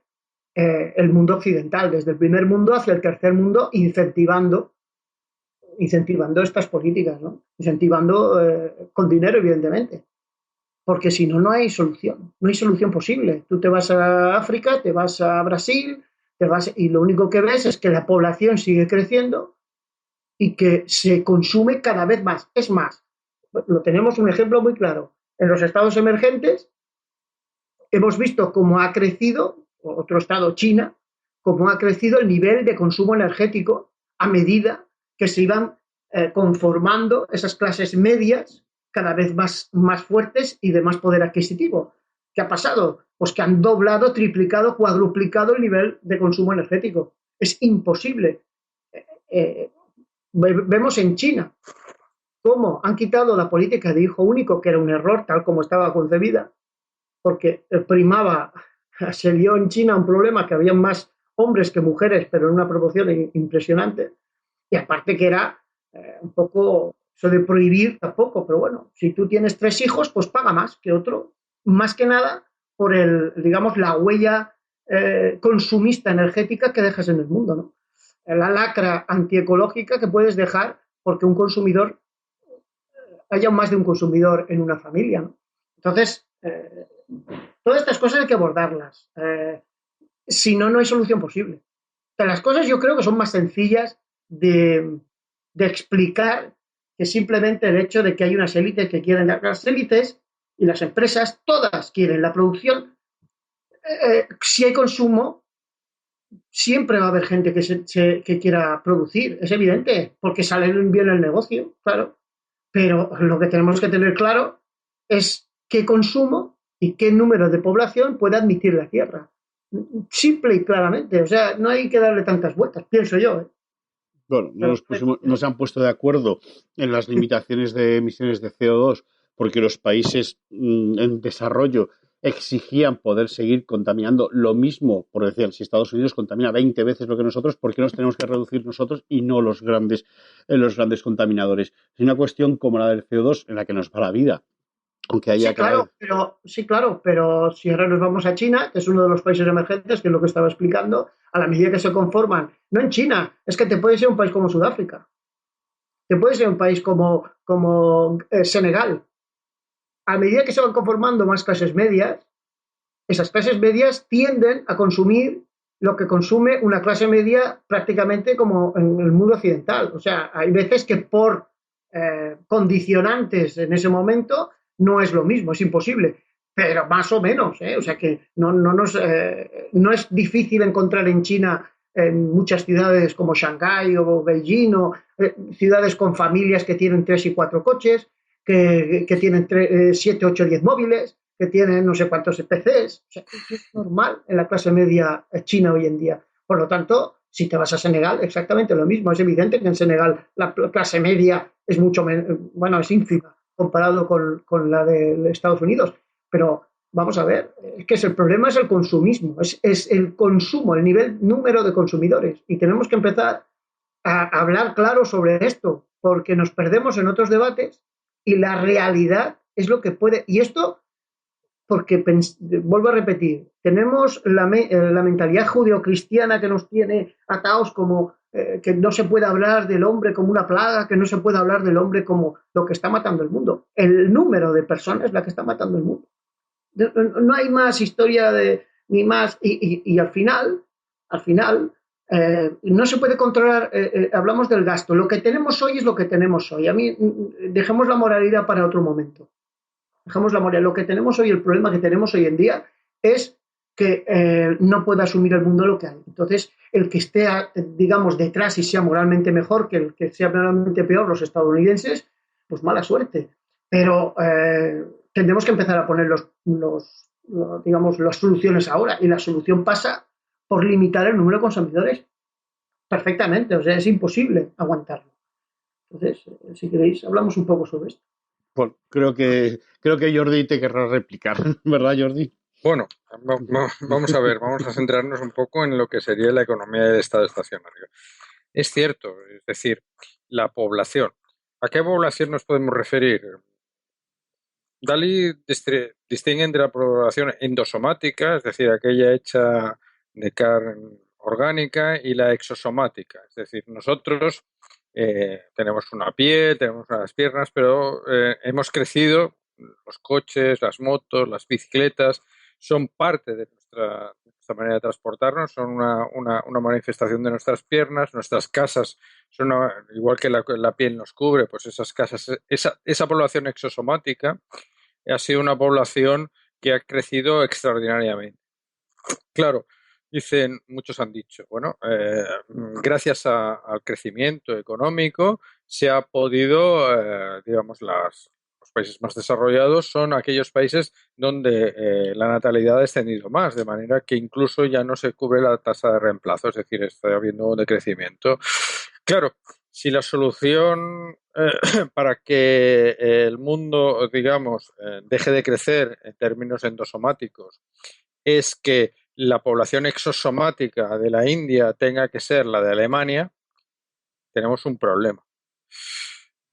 el mundo occidental, desde el primer mundo hacia el tercer mundo, incentivando estas políticas, ¿no? Incentivando con dinero, evidentemente. Porque si no, no hay solución posible. Tú te vas a África, te vas a Brasil, y lo único que ves es que la población sigue creciendo y que se consume cada vez más. Es más, lo tenemos un ejemplo muy claro. En los estados emergentes hemos visto cómo ha crecido, otro estado, China, cómo ha crecido el nivel de consumo energético a medida que se iban conformando esas clases medias cada vez más fuertes y de más poder adquisitivo. ¿Qué ha pasado? Pues que han doblado, triplicado, cuadruplicado el nivel de consumo energético. Es imposible. Vemos en China cómo han quitado la política de hijo único, que era un error tal como estaba concebida, porque primaba, se vio en China un problema que había más hombres que mujeres, pero en una proporción impresionante, y aparte que era un poco eso de prohibir tampoco, pero bueno, si tú tienes 3 hijos, pues paga más que otro, más que nada por la huella consumista energética que dejas en el mundo, ¿no? La lacra antiecológica que puedes dejar porque un consumidor, haya más de un consumidor en una familia, ¿no? Entonces, todas estas cosas hay que abordarlas. Si no, no hay solución posible. O sea, las cosas yo creo que son más sencillas de explicar que simplemente el hecho de que hay unas élites que quieren. Las élites y las empresas, todas quieren la producción. Si hay consumo, siempre va a haber gente que quiera producir, es evidente, porque sale bien el negocio, claro. Pero lo que tenemos que tener claro es qué consumo y qué número de población puede admitir la tierra. Simple y claramente, o sea, no hay que darle tantas vueltas, pienso yo, ¿eh? Bueno, no se han puesto de acuerdo en las limitaciones de emisiones de CO2 porque los países en desarrollo exigían poder seguir contaminando lo mismo, por decir, si Estados Unidos contamina 20 veces lo que nosotros, ¿por qué nos tenemos que reducir nosotros y no los grandes contaminadores? Es una cuestión como la del CO2 en la que nos va la vida. aunque haya cada vez... Sí, claro, pero si ahora nos vamos a China, que es uno de los países emergentes, que es lo que estaba explicando, a la medida que se conforman, no en China, es que te puede ser un país como Sudáfrica, te puede ser un país como Senegal. A medida que se van conformando más clases medias, esas clases medias tienden a consumir lo que consume una clase media prácticamente como en el mundo occidental. O sea, hay veces que por condicionantes en ese momento no es lo mismo, es imposible, pero más o menos, ¿eh? O sea que no es difícil encontrar en China en muchas ciudades como Shanghái o Beijing o ciudades con familias que tienen 3 y 4 coches, que tienen 7, 8, 10 móviles, que tienen no sé cuántos PCs. O sea, eso es normal en la clase media china hoy en día. Por lo tanto, si te vas a Senegal, exactamente lo mismo. Es evidente que en Senegal la clase media es mucho menos, bueno, es ínfima comparado con la de Estados Unidos. Pero vamos a ver, es que el problema es el consumismo, es el consumo, el número de consumidores. Y tenemos que empezar a hablar claro sobre esto, porque nos perdemos en otros debates y la realidad es lo que puede. Y esto porque, vuelvo a repetir, tenemos la mentalidad judeocristiana que nos tiene atados como que no se puede hablar del hombre como una plaga, que no se puede hablar del hombre como lo que está matando el mundo. El número de personas es la que está matando el mundo. No hay más historia ni más. Y al final, no se puede controlar. Hablamos del gasto. Lo que tenemos hoy es lo que tenemos hoy. A mí, dejemos la moralidad para otro momento. Dejamos la moral. Lo que tenemos hoy, el problema que tenemos hoy en día es que no puede asumir el mundo lo que hay. Entonces, el que esté, digamos, detrás y sea moralmente mejor que el que sea moralmente peor, los estadounidenses, pues mala suerte. Pero tendremos que empezar a poner digamos, las soluciones ahora. Y la solución pasa por limitar el número de consumidores perfectamente. O sea, es imposible aguantarlo. Entonces, si queréis, hablamos un poco sobre esto. Bueno, creo que Jordi te querrá replicar, ¿verdad, Jordi? Bueno, vamos a ver, vamos a centrarnos un poco en lo que sería la economía del estado estacionario. Es cierto, es decir, la población. ¿A qué población nos podemos referir? Dalí distingue entre la población endosomática, es decir, aquella hecha de carne orgánica, y la exosomática, es decir, nosotros tenemos una piel, tenemos unas piernas, pero hemos crecido, los coches, las motos, las bicicletas, son parte de nuestra manera de transportarnos, son una manifestación de nuestras piernas, nuestras casas son igual que la piel nos cubre, pues esas casas, esa población exosomática ha sido una población que ha crecido extraordinariamente. Claro, muchos han dicho, bueno, gracias al crecimiento económico se ha podido, digamos, los países más desarrollados son aquellos países donde la natalidad ha descendido más, de manera que incluso ya no se cubre la tasa de reemplazo, es decir, está habiendo un decrecimiento. Claro, si la solución para que el mundo, digamos, deje de crecer en términos endosomáticos es que la población exosomática de la India tenga que ser la de Alemania, tenemos un problema.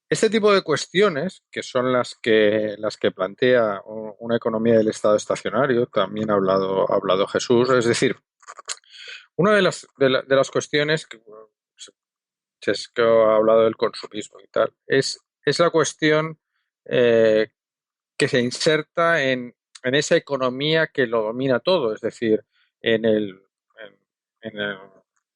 Este tipo de cuestiones, que son las que plantea una economía del estado estacionario, también ha hablado Jesús, es decir, una de las cuestiones que ha hablado del consumismo y tal, es la cuestión que se inserta en esa economía que lo domina todo, es decir, en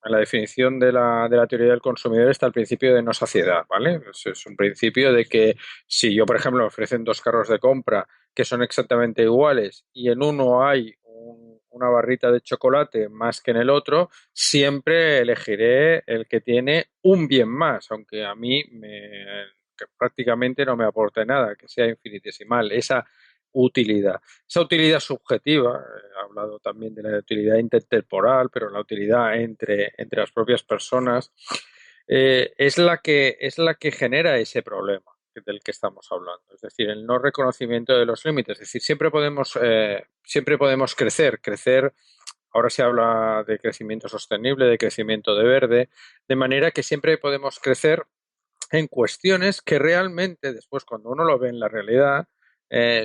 la definición de la teoría del consumidor está el principio de no saciedad, ¿vale? Es un principio de que si yo, por ejemplo, me ofrecen 2 carros de compra que son exactamente iguales y en uno hay una barrita de chocolate más que en el otro, siempre elegiré el que tiene un bien más, aunque a mí que prácticamente no me aporte nada, que sea infinitesimal. Esa utilidad subjetiva, he hablado también de la utilidad intertemporal, pero la utilidad entre las propias personas, es la que genera ese problema del que estamos hablando, es decir, el no reconocimiento de los límites. Es decir, siempre podemos crecer. Ahora se habla de crecimiento sostenible, de crecimiento de verde, de manera que siempre podemos crecer en cuestiones que realmente después, cuando uno lo ve en la realidad,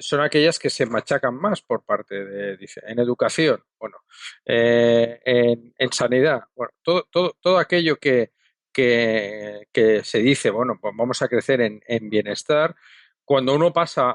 son aquellas que se machacan más por parte dice, en educación, bueno, en sanidad, bueno, todo aquello que se dice, bueno, pues vamos a crecer en bienestar. Cuando uno pasa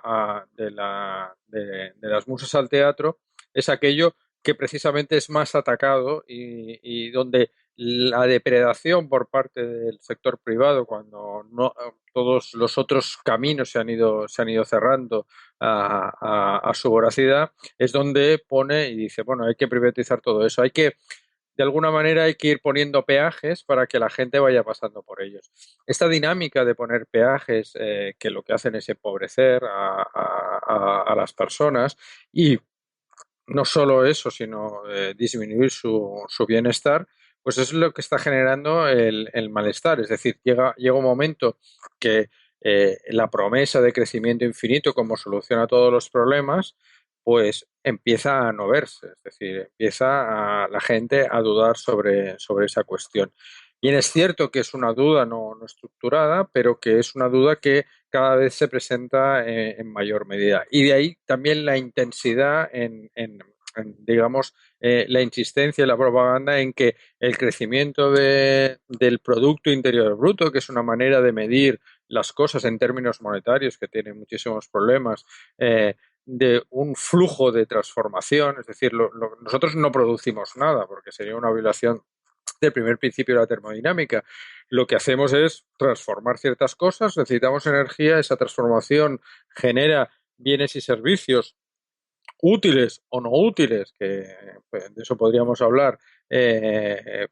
de las musas al teatro, es aquello que precisamente es más atacado y donde la depredación por parte del sector privado, cuando no todos los otros caminos se han ido cerrando a su voracidad, es donde pone y dice, bueno, hay que privatizar todo eso, de alguna manera hay que ir poniendo peajes para que la gente vaya pasando por ellos. Esta dinámica de poner peajes, que lo que hacen es empobrecer a las personas y no solo eso, sino disminuir su bienestar, pues es lo que está generando el malestar. Es decir, llega un momento que la promesa de crecimiento infinito como solución a todos los problemas, pues empieza a no verse. Es decir, empieza la gente a dudar sobre esa cuestión. Bien, es cierto que es una duda no estructurada, pero que es una duda que cada vez se presenta en mayor medida. Y de ahí también la intensidad digamos, la insistencia y la propaganda en que el crecimiento del Producto Interior Bruto, que es una manera de medir las cosas en términos monetarios, que tiene muchísimos problemas, de un flujo de transformación, es decir, nosotros no producimos nada, porque sería una violación del primer principio de la termodinámica. Lo que hacemos es transformar ciertas cosas, necesitamos energía, esa transformación genera bienes y servicios útiles o no útiles, que pues, de eso podríamos hablar,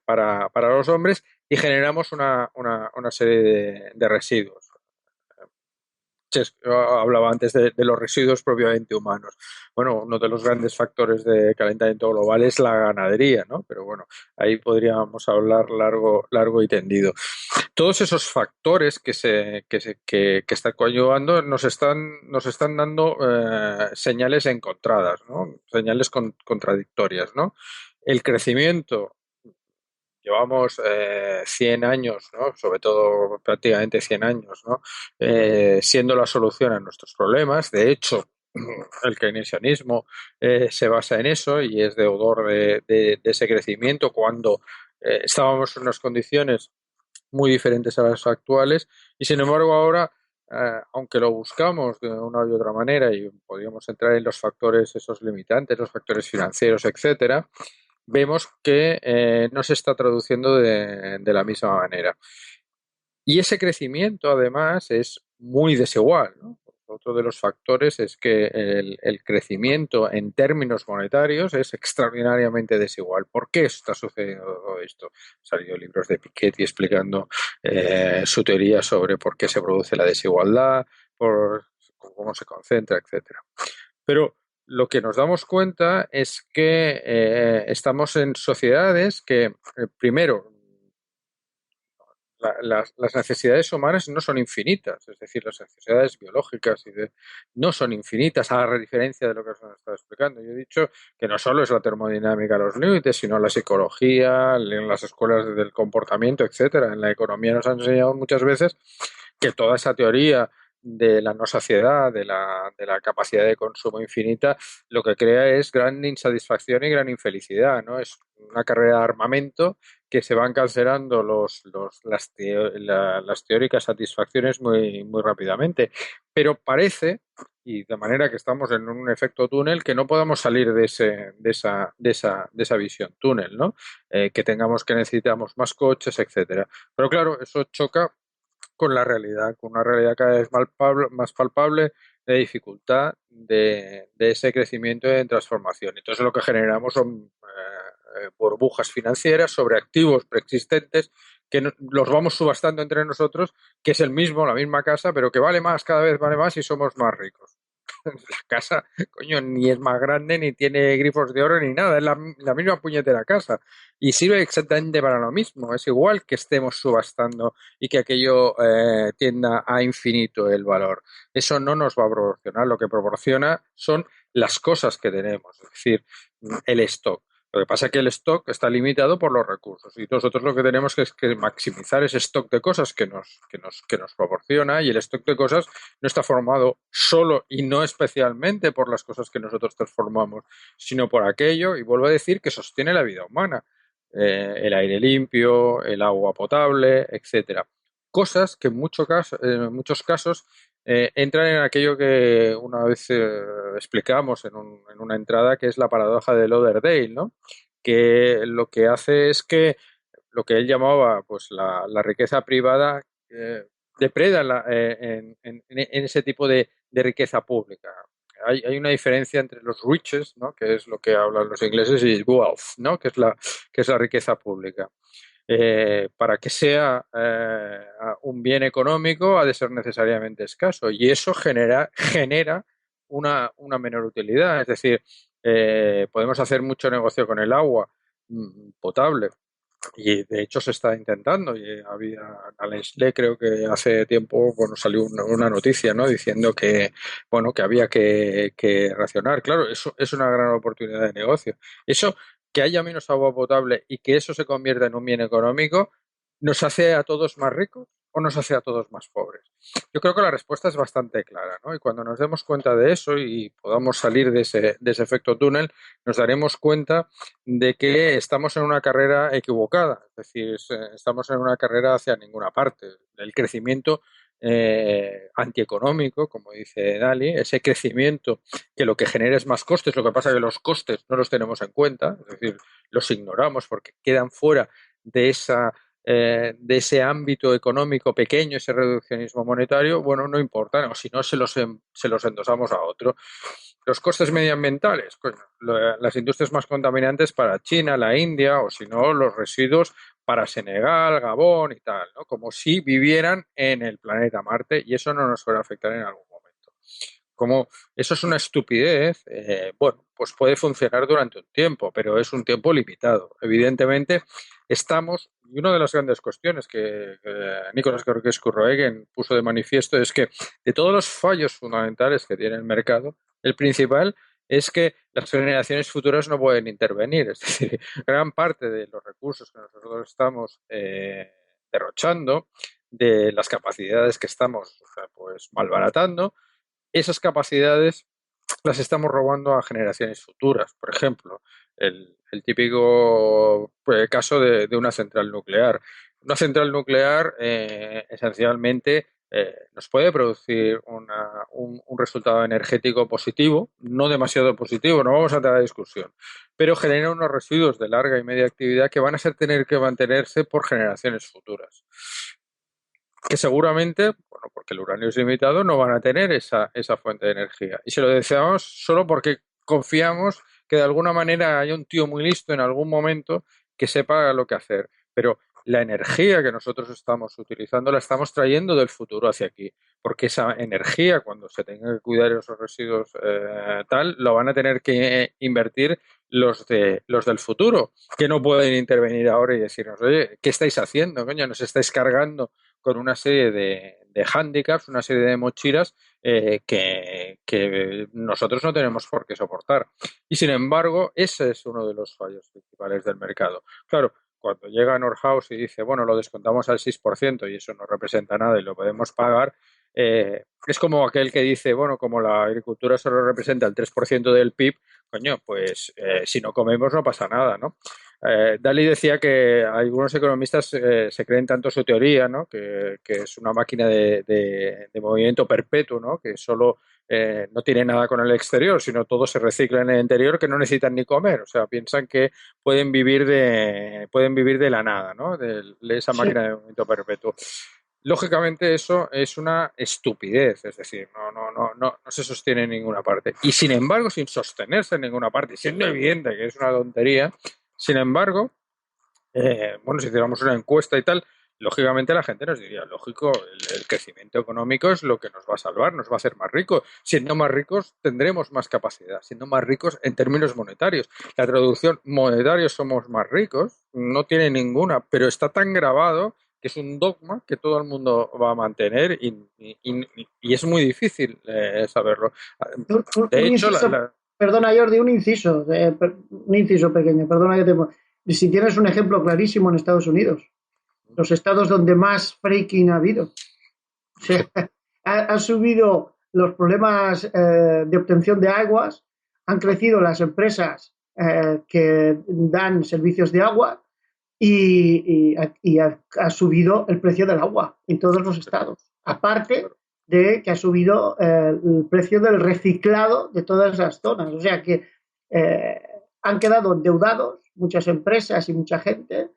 para los hombres, y generamos una serie de residuos. Yo hablaba antes de los residuos propiamente humanos. Bueno, uno de los grandes factores de calentamiento global es la ganadería, ¿no? Pero bueno, ahí podríamos hablar largo y tendido. Todos esos factores que están coadyuvando nos están dando señales encontradas, ¿no? Señales contradictorias, ¿no? El crecimiento. Llevamos 100 años, ¿no? Sobre todo prácticamente 100 años, ¿no? Siendo la solución a nuestros problemas. De hecho, el keynesianismo se basa en eso y es deudor de ese crecimiento cuando estábamos en unas condiciones muy diferentes a las actuales y sin embargo ahora, aunque lo buscamos de una y otra manera y podríamos entrar en los factores esos limitantes, los factores financieros, etcétera, vemos que no se está traduciendo de la misma manera. Y ese crecimiento, además, es muy desigual, ¿no? Otro de los factores es que el crecimiento en términos monetarios es extraordinariamente desigual. ¿Por qué está sucediendo todo esto? Han salido libros de Piketty explicando su teoría sobre por qué se produce la desigualdad, por cómo se concentra, etcétera. Pero lo que nos damos cuenta es que estamos en sociedades que, primero, las necesidades humanas no son infinitas, es decir, las necesidades biológicas no son infinitas, a la diferencia de lo que os he estado explicando. Yo he dicho que no solo es la termodinámica los límites, sino la psicología, en las escuelas del comportamiento, etcétera. En la economía nos han enseñado muchas veces que toda esa teoría de la no saciedad, de la capacidad de consumo infinita, lo que crea es gran insatisfacción y gran infelicidad, ¿no? Es una carrera de armamento que se van cancelando las teóricas satisfacciones muy rápidamente. Pero parece, y de manera que estamos en un efecto túnel, que no podamos salir de esa visión túnel, ¿no? Que necesitamos más coches, etcétera. Pero claro, eso choca con la realidad, con una realidad cada vez más palpable de dificultad de ese crecimiento y de transformación. Entonces lo que generamos son burbujas financieras sobre activos preexistentes que los vamos subastando entre nosotros, que es la misma casa, pero que vale más, cada vez vale más y somos más ricos. La casa, coño, ni es más grande, ni tiene grifos de oro, ni nada, es la misma puñetera casa. Y sirve exactamente para lo mismo, es igual que estemos subastando y que aquello tienda a infinito el valor. Eso no nos va a proporcionar, lo que proporciona son las cosas que tenemos, es decir, el stock. Lo que pasa es que el stock está limitado por los recursos y nosotros lo que tenemos es que maximizar ese stock de cosas que nos proporciona, y el stock de cosas no está formado solo y no especialmente por las cosas que nosotros transformamos, sino por aquello, y vuelvo a decir, que sostiene la vida humana. El aire limpio, el agua potable, etcétera. Cosas que en muchos casos entran en aquello que una vez explicamos en una entrada, que es la paradoja de Lauderdale, ¿no? Que lo que hace es que lo que él llamaba pues la riqueza privada depreda en ese tipo de riqueza pública. Hay una diferencia entre los riches, ¿no? Que es lo que hablan los ingleses, y wealth, ¿no? Que es la riqueza pública. Para que sea un bien económico ha de ser necesariamente escaso, y eso genera una menor utilidad. Es decir, podemos hacer mucho negocio con el agua potable, y de hecho se está intentando, y había a Nestlé, creo que hace tiempo, bueno, salió una noticia, ¿no? Diciendo que, bueno, que había que racionar. Claro, eso es una gran oportunidad de negocio. Eso, que haya menos agua potable y que eso se convierta en un bien económico, ¿nos hace a todos más ricos o nos hace a todos más pobres? Yo creo que la respuesta es bastante clara, ¿no? Y cuando nos demos cuenta de eso y podamos salir de ese efecto túnel, nos daremos cuenta de que estamos en una carrera equivocada. Es decir, estamos en una carrera hacia ninguna parte. El crecimiento antieconómico, como dice Dali, ese crecimiento que lo que genera es más costes. Lo que pasa es que los costes no los tenemos en cuenta, es decir, los ignoramos porque quedan fuera de ese ámbito económico pequeño, ese reduccionismo monetario. Bueno, no importa, o si no, se los endosamos a otro. Los costes medioambientales, coño, las industrias más contaminantes para China, la India, o si no, los residuos para Senegal, Gabón y tal, ¿no? Como si vivieran en el planeta Marte, y eso no nos suele afectar en algún momento. Como eso es una estupidez, bueno, pues puede funcionar durante un tiempo, pero es un tiempo limitado. Evidentemente, y una de las grandes cuestiones que Nicolás Scurroegen puso de manifiesto es que de todos los fallos fundamentales que tiene el mercado, el principal es que las generaciones futuras no pueden intervenir. Es decir, gran parte de los recursos que nosotros estamos derrochando, de las capacidades que estamos pues malbaratando, esas capacidades las estamos robando a generaciones futuras. Por ejemplo, el típico caso de una central nuclear. Una central nuclear esencialmente nos puede producir un resultado energético positivo, no demasiado positivo, no vamos a entrar a discusión, pero genera unos residuos de larga y media actividad que van a tener que mantenerse por generaciones futuras, que seguramente, bueno, porque el uranio es limitado, no van a tener esa fuente de energía. Y se lo deseamos solo porque confiamos que de alguna manera haya un tío muy listo en algún momento que sepa lo que hacer. Pero la energía que nosotros estamos utilizando la estamos trayendo del futuro hacia aquí, porque esa energía, cuando se tenga que cuidar esos residuos lo van a tener que invertir los del futuro, que no pueden intervenir ahora y decirnos, oye, ¿qué estáis haciendo, coño? Nos estáis cargando con una serie de hándicaps, una serie de mochilas que nosotros no tenemos por qué soportar. Y sin embargo, ese es uno de los fallos principales del mercado. Claro, cuando llega Norhaus y dice, bueno, lo descontamos al 6% y eso no representa nada y lo podemos pagar, es como aquel que dice, bueno, como la agricultura solo representa el 3% del PIB, coño, pues si no comemos no pasa nada, ¿no? Dalí decía que algunos economistas se creen tanto su teoría, ¿no? Que es una máquina de movimiento perpetuo, ¿no? Que solo no tiene nada con el exterior, sino todo se recicla en el interior, que no necesitan ni comer. O sea, piensan que pueden vivir de la nada, ¿no? De esa máquina de movimiento perpetuo. Lógicamente eso es una estupidez, es decir, no se sostiene en ninguna parte. Y sin embargo, sin sostenerse en ninguna parte, siendo evidente que es una tontería, sin embargo, bueno, si hiciéramos una encuesta y tal, lógicamente la gente nos diría, lógico, el crecimiento económico es lo que nos va a salvar, nos va a hacer más ricos. Siendo más ricos tendremos más capacidad, siendo más ricos en términos monetarios. La traducción monetarios somos más ricos no tiene ninguna, pero está tan grabado que es un dogma que todo el mundo va a mantener y es muy difícil saberlo. De hecho, Perdona, Jordi, un inciso pequeño, perdona que te... Si tienes un ejemplo clarísimo en Estados Unidos, los estados donde más fracking ha habido. O sea, ha subido los problemas de obtención de aguas, han crecido las empresas que dan servicios de agua y ha subido el precio del agua en todos los estados. Aparte de que ha subido el precio del reciclado de todas las zonas. O sea que han quedado endeudados muchas empresas y mucha gente,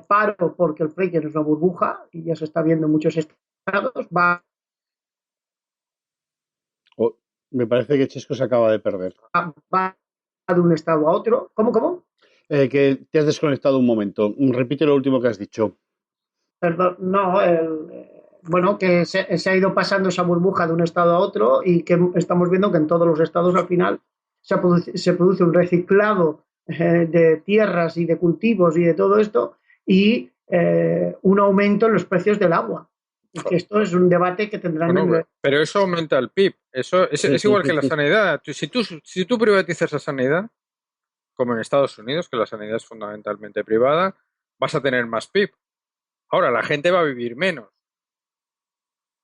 paro porque el fracking es una burbuja y ya se está viendo en muchos estados, Oh, me parece que Chesco se acaba de perder. va de un estado a otro. ¿Cómo? Que te has desconectado un momento. Repite lo último que has dicho. Perdón, no, bueno, que se ha ido pasando esa burbuja de un estado a otro y que estamos viendo que en todos los estados al final se produce un reciclado de tierras y de cultivos y de todo esto y un aumento en los precios del agua. Y que esto es un debate que tendrán pero eso aumenta el PIB. Eso es igual que la sanidad. Si tú privatizas la sanidad, como en Estados Unidos, que la sanidad es fundamentalmente privada, vas a tener más PIB. Ahora, la gente va a vivir menos.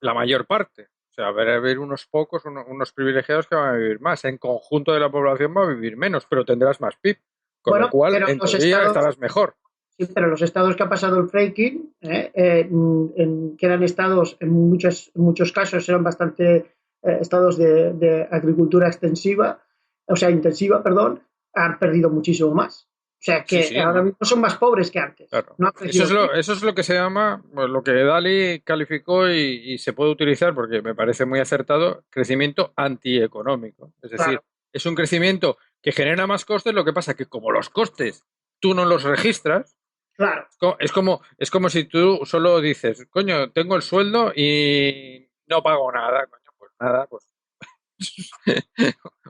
La mayor parte. O sea, va a haber unos pocos, unos privilegiados que van a vivir más. En conjunto de la población va a vivir menos, pero tendrás más PIB. Con lo cual, en teoría, estarás mejor. Sí, pero los estados que ha pasado el fracking, que eran estados, en muchos casos eran bastante estados de agricultura extensiva, o sea, intensiva, perdón, han perdido muchísimo más. O sea, que ahora mismo son más pobres que antes. Claro. No eso es lo que se llama, pues, lo que Dali calificó y se puede utilizar, porque me parece muy acertado, crecimiento antieconómico. Es decir, es un crecimiento que genera más costes, lo que pasa que como los costes tú no los registras, claro. Es como si tú solo dices, coño, tengo el sueldo y no pago nada, coño, pues nada, pues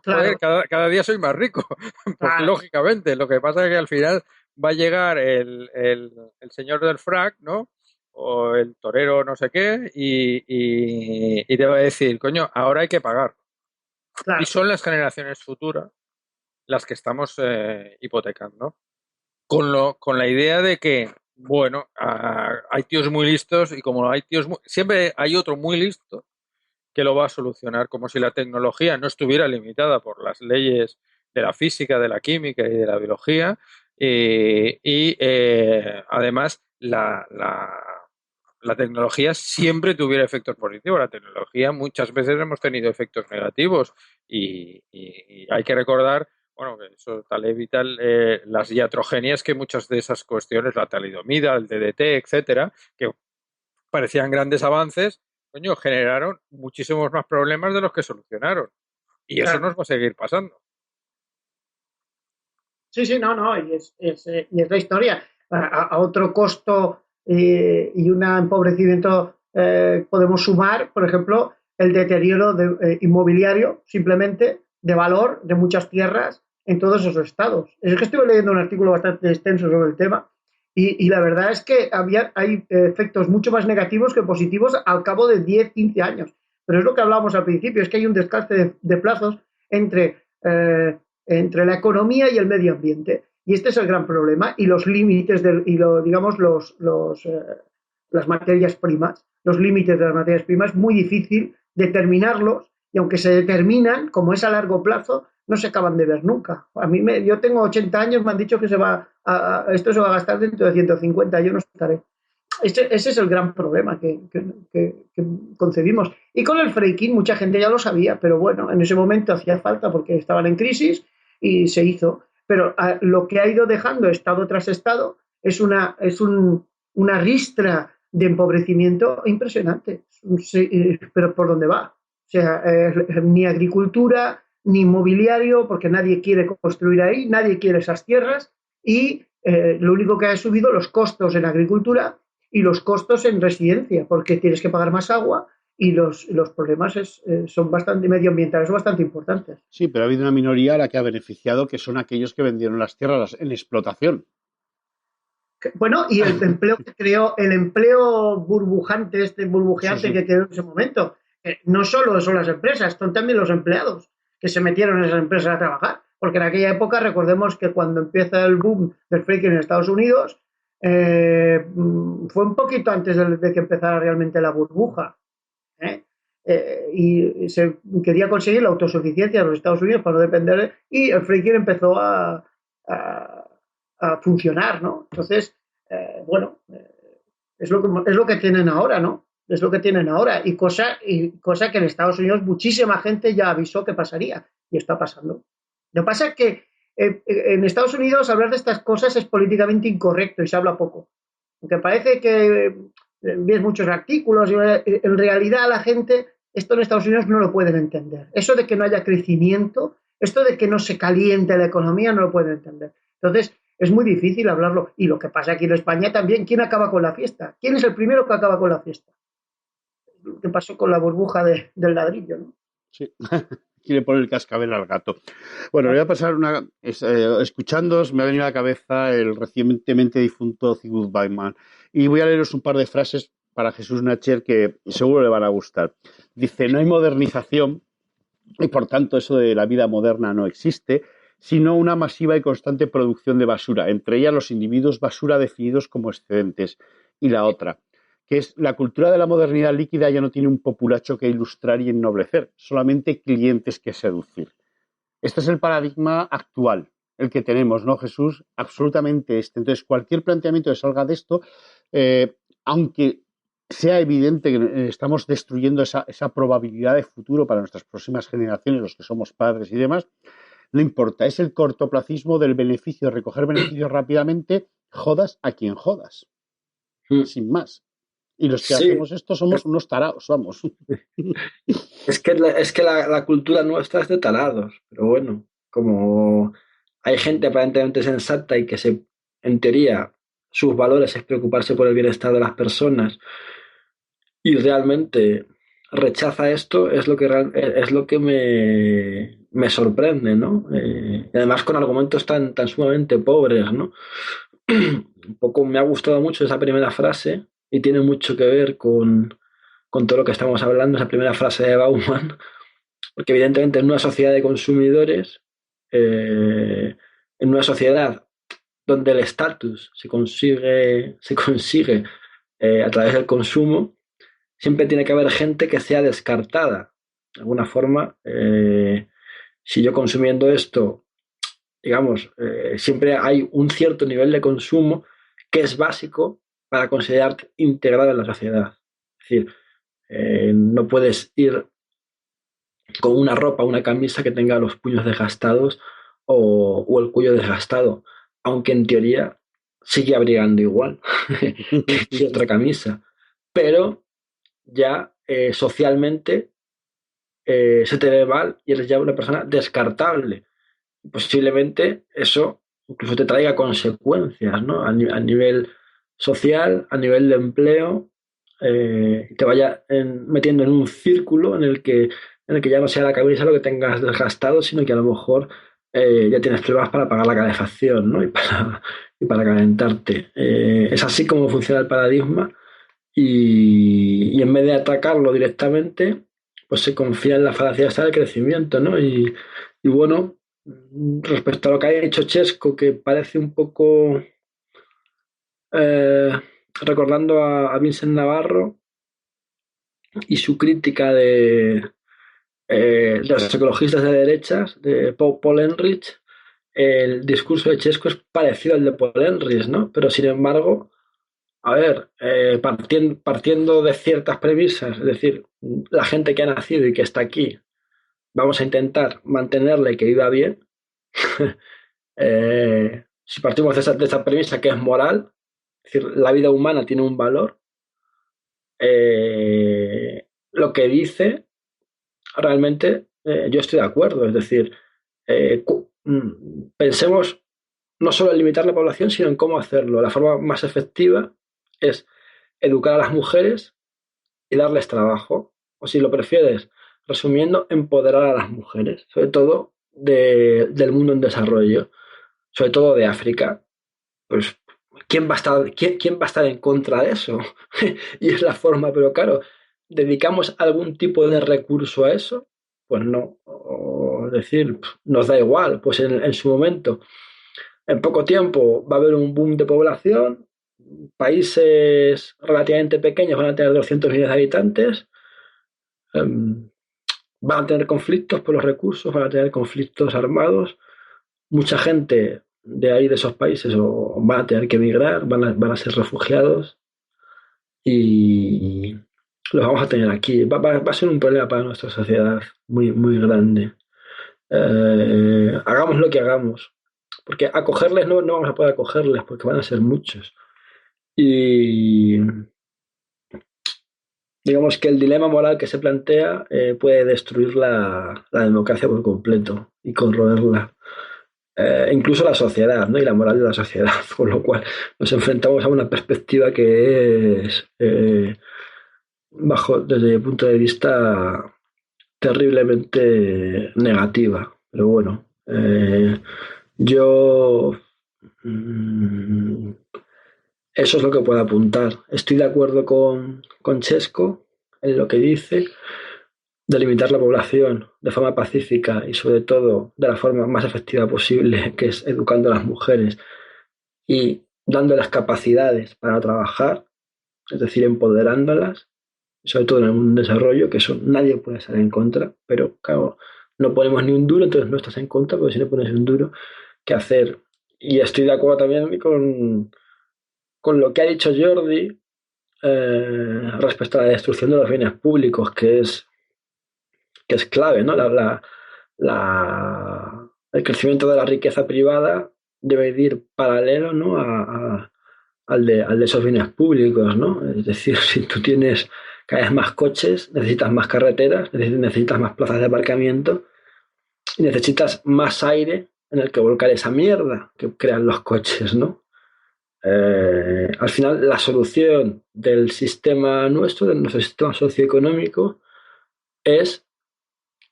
claro. Joder, cada día soy más rico, pues lógicamente, lo que pasa es que al final va a llegar el señor del frac, ¿no? O el torero no sé qué y te va a decir, coño, ahora hay que pagar. Claro. Y son las generaciones futuras las que estamos hipotecando. Con la idea de que, bueno, hay tíos muy listos y como hay tíos siempre hay otro muy listo que lo va a solucionar, como si la tecnología no estuviera limitada por las leyes de la física, de la química y de la biología además la tecnología siempre tuviera efectos positivos. La tecnología muchas veces hemos tenido efectos negativos y hay que recordar, bueno, que eso tal evita las iatrogenias, que muchas de esas cuestiones, la talidomida, el DDT, etcétera, que parecían grandes avances, coño, generaron muchísimos más problemas de los que solucionaron. Y eso nos va a seguir pasando. Sí, no, y es la historia. A otro costo y un empobrecimiento podemos sumar, por ejemplo, el deterioro inmobiliario, simplemente, de valor de muchas tierras en todos esos estados. Es que estuve leyendo un artículo bastante extenso sobre el tema y la verdad es que hay efectos mucho más negativos que positivos al cabo de 10, 15 años. Pero es lo que hablábamos al principio, es que hay un desgaste de plazos entre la economía y el medio ambiente. Y este es el gran problema. Y los límites, digamos, las materias primas, los límites de las materias primas, es muy difícil determinarlos. Y aunque se determinan, como es a largo plazo, no se acaban de ver nunca. Yo tengo 80 años, me han dicho que esto se va a gastar dentro de 150, yo no estaré. Ese es el gran problema que concebimos. Y con el fracking mucha gente ya lo sabía, pero bueno, en ese momento hacía falta porque estaban en crisis y se hizo. Pero lo que ha ido dejando estado tras estado es una ristra de empobrecimiento impresionante. Pero ¿por dónde va? O sea, ni agricultura, ni inmobiliario, porque nadie quiere construir ahí, nadie quiere esas tierras y lo único que ha subido los costos en agricultura y los costos en residencia, porque tienes que pagar más agua y los problemas son bastante medioambientales, son bastante importantes. Sí, pero ha habido una minoría a la que ha beneficiado, que son aquellos que vendieron las tierras en explotación. Bueno, y el empleo que creó, el empleo burbujeante que creó en ese momento, no solo son las empresas, son también los empleados, que se metieron en esas empresas a trabajar, porque en aquella época recordemos que cuando empieza el boom del fracking en Estados Unidos, fue un poquito antes de que empezara realmente la burbuja, ¿eh? Y se quería conseguir la autosuficiencia de los Estados Unidos para no depender, y el fracking empezó a funcionar, ¿no? Entonces, bueno, es lo que tienen ahora, ¿no? Es lo que tienen ahora, y cosa que en Estados Unidos muchísima gente ya avisó que pasaría, y está pasando. Lo que pasa es que en Estados Unidos hablar de estas cosas es políticamente incorrecto y se habla poco. Aunque parece que ves muchos artículos, y en realidad la gente, esto en Estados Unidos no lo pueden entender. Eso de que no haya crecimiento, esto de que no se caliente la economía, no lo pueden entender. Entonces, es muy difícil hablarlo. Y lo que pasa aquí en España también, ¿quién acaba con la fiesta? ¿Quién es el primero que acaba con la fiesta? Lo que pasó con la burbuja del ladrillo, ¿no? Sí. Quiere poner el cascabel al gato. Bueno, voy a pasar escuchándoos, me ha venido a la cabeza el recientemente difunto Zygmunt Bauman. Y voy a leeros un par de frases para Jesús Nacher que seguro le van a gustar. Dice, no hay modernización, y por tanto eso de la vida moderna no existe, sino una masiva y constante producción de basura, entre ellas los individuos basura definidos como excedentes. Y la otra, que es la cultura de la modernidad líquida ya no tiene un populacho que ilustrar y ennoblecer, solamente clientes que seducir. Este es el paradigma actual, el que tenemos, ¿no, Jesús? Absolutamente este. Entonces, cualquier planteamiento que salga de esto, aunque sea evidente que estamos destruyendo esa probabilidad de futuro para nuestras próximas generaciones, los que somos padres y demás, no importa, es el cortoplacismo del beneficio, de recoger beneficios rápidamente, jodas a quien jodas, sin más. Y los que hacemos esto somos unos tarados, vamos. Es que la cultura nuestra es de tarados, pero bueno, como hay gente aparentemente sensata y que en teoría sus valores es preocuparse por el bienestar de las personas y realmente rechaza esto, es lo que me sorprende, ¿no? Y además con argumentos tan sumamente pobres, ¿no? Un poco me ha gustado mucho esa primera frase y tiene mucho que ver con todo lo que estamos hablando, esa primera frase de Bauman, porque evidentemente en una sociedad de consumidores, en una sociedad donde el estatus se consigue a través del consumo, siempre tiene que haber gente que sea descartada. De alguna forma, si yo consumiendo esto, digamos, siempre hay un cierto nivel de consumo que es básico para considerarte integrado en la sociedad. Es decir, no puedes ir con una ropa, una camisa que tenga los puños desgastados o el cuello desgastado, aunque en teoría sigue abrigando igual que otra camisa. Pero ya socialmente se te ve mal y eres ya una persona descartable. Posiblemente eso incluso te traiga consecuencias, ¿no? A nivel social, a nivel de empleo, te vaya metiendo en un círculo en el que ya no sea la camisa lo que tengas desgastado, sino que a lo mejor ya tienes problemas para pagar la calefacción, ¿no? y para calentarte. Es así como funciona el paradigma y en vez de atacarlo directamente, pues se confía en la falacia esta del crecimiento, ¿no? Y bueno, respecto a lo que ha dicho Chesco, que parece un poco recordando a Vincent Navarro y su crítica de los ecologistas de derechas, de Paul Enrich, el discurso de Chesco es parecido al de Paul Enrich, ¿no? Pero sin embargo, a ver, partiendo de ciertas premisas, es decir, la gente que ha nacido y que está aquí, vamos a intentar mantenerla y que viva bien. Si partimos de esa premisa que es moral, es decir, la vida humana tiene un valor, lo que dice realmente yo estoy de acuerdo, es decir, pensemos no solo en limitar la población, sino en cómo hacerlo. La forma más efectiva es educar a las mujeres y darles trabajo, o si lo prefieres, resumiendo, empoderar a las mujeres, sobre todo del mundo en desarrollo, sobre todo de África. Pues ¿quién va a estar en contra de eso? Y es la forma, pero claro, ¿dedicamos algún tipo de recurso a eso? Pues no. es decir, nos da igual, pues en su momento, en poco tiempo va a haber un boom de población, países relativamente pequeños van a tener 200 millones de habitantes, van a tener conflictos por los recursos, van a tener conflictos armados, mucha gente de ahí, de esos países, o van a tener que emigrar, van a ser refugiados y los vamos a tener aquí. Va a ser un problema para nuestra sociedad muy, muy grande. Hagamos lo que hagamos, porque acogerles no vamos a poder acogerles porque van a ser muchos. Y digamos que el dilema moral que se plantea puede destruir la democracia por completo y corroerla. Incluso la sociedad, ¿no? Y la moral de la sociedad, con lo cual nos enfrentamos a una perspectiva que es, desde mi punto de vista, terriblemente negativa. Pero bueno, yo eso es lo que puedo apuntar. Estoy de acuerdo con Chesco en lo que dice de limitar la población de forma pacífica y sobre todo de la forma más efectiva posible, que es educando a las mujeres y dándoles capacidades para trabajar, es decir, empoderándolas, sobre todo en un desarrollo, que eso nadie puede estar en contra, pero claro, no ponemos ni un duro, entonces no estás en contra, porque si no pones un duro, ¿qué hacer? Y estoy de acuerdo también con lo que ha dicho Jordi respecto a la destrucción de los bienes públicos, que es clave, ¿no? El crecimiento de la riqueza privada debe ir paralelo, ¿no? al de esos bienes públicos, ¿no? Es decir, si tú tienes cada vez más coches, necesitas más carreteras, necesitas más plazas de aparcamiento y necesitas más aire en el que volcar esa mierda que crean los coches, ¿no? Al final, la solución del sistema nuestro, de nuestro sistema socioeconómico, es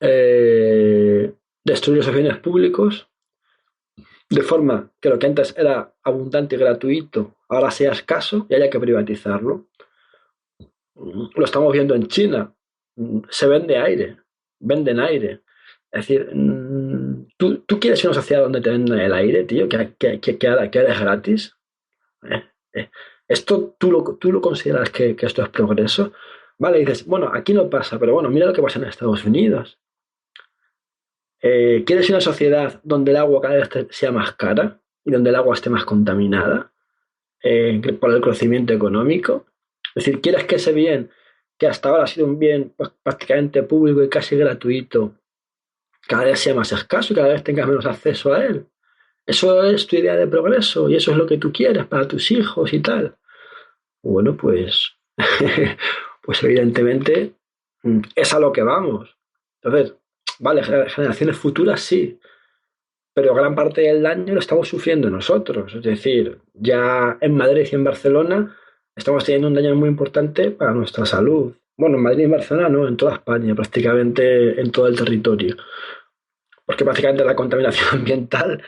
destruir esos bienes públicos de forma que lo que antes era abundante y gratuito ahora sea escaso y haya que privatizarlo. Lo estamos viendo en China. Se venden aire. Es decir, ¿tú quieres una sociedad donde te venden el aire, tío? Que ahora es gratis. ¿Esto tú lo consideras que esto es progreso? Vale, dices, bueno, aquí no pasa, pero bueno, mira lo que pasa en Estados Unidos. ¿Quieres una sociedad donde el agua cada vez sea más cara y donde el agua esté más contaminada por el crecimiento económico? Es decir, ¿quieres que ese bien, que hasta ahora ha sido un bien pues, prácticamente público y casi gratuito, cada vez sea más escaso y cada vez tengas menos acceso a él? ¿Eso es tu idea de progreso y eso es lo que tú quieres para tus hijos y tal? Bueno, pues, pues evidentemente es a lo que vamos. Entonces, vale, generaciones futuras sí, pero gran parte del daño lo estamos sufriendo nosotros. Es decir, ya en Madrid y en Barcelona estamos teniendo un daño muy importante para nuestra salud. Bueno, en Madrid y en Barcelona no, en toda España, prácticamente en todo el territorio. Porque prácticamente la contaminación ambiental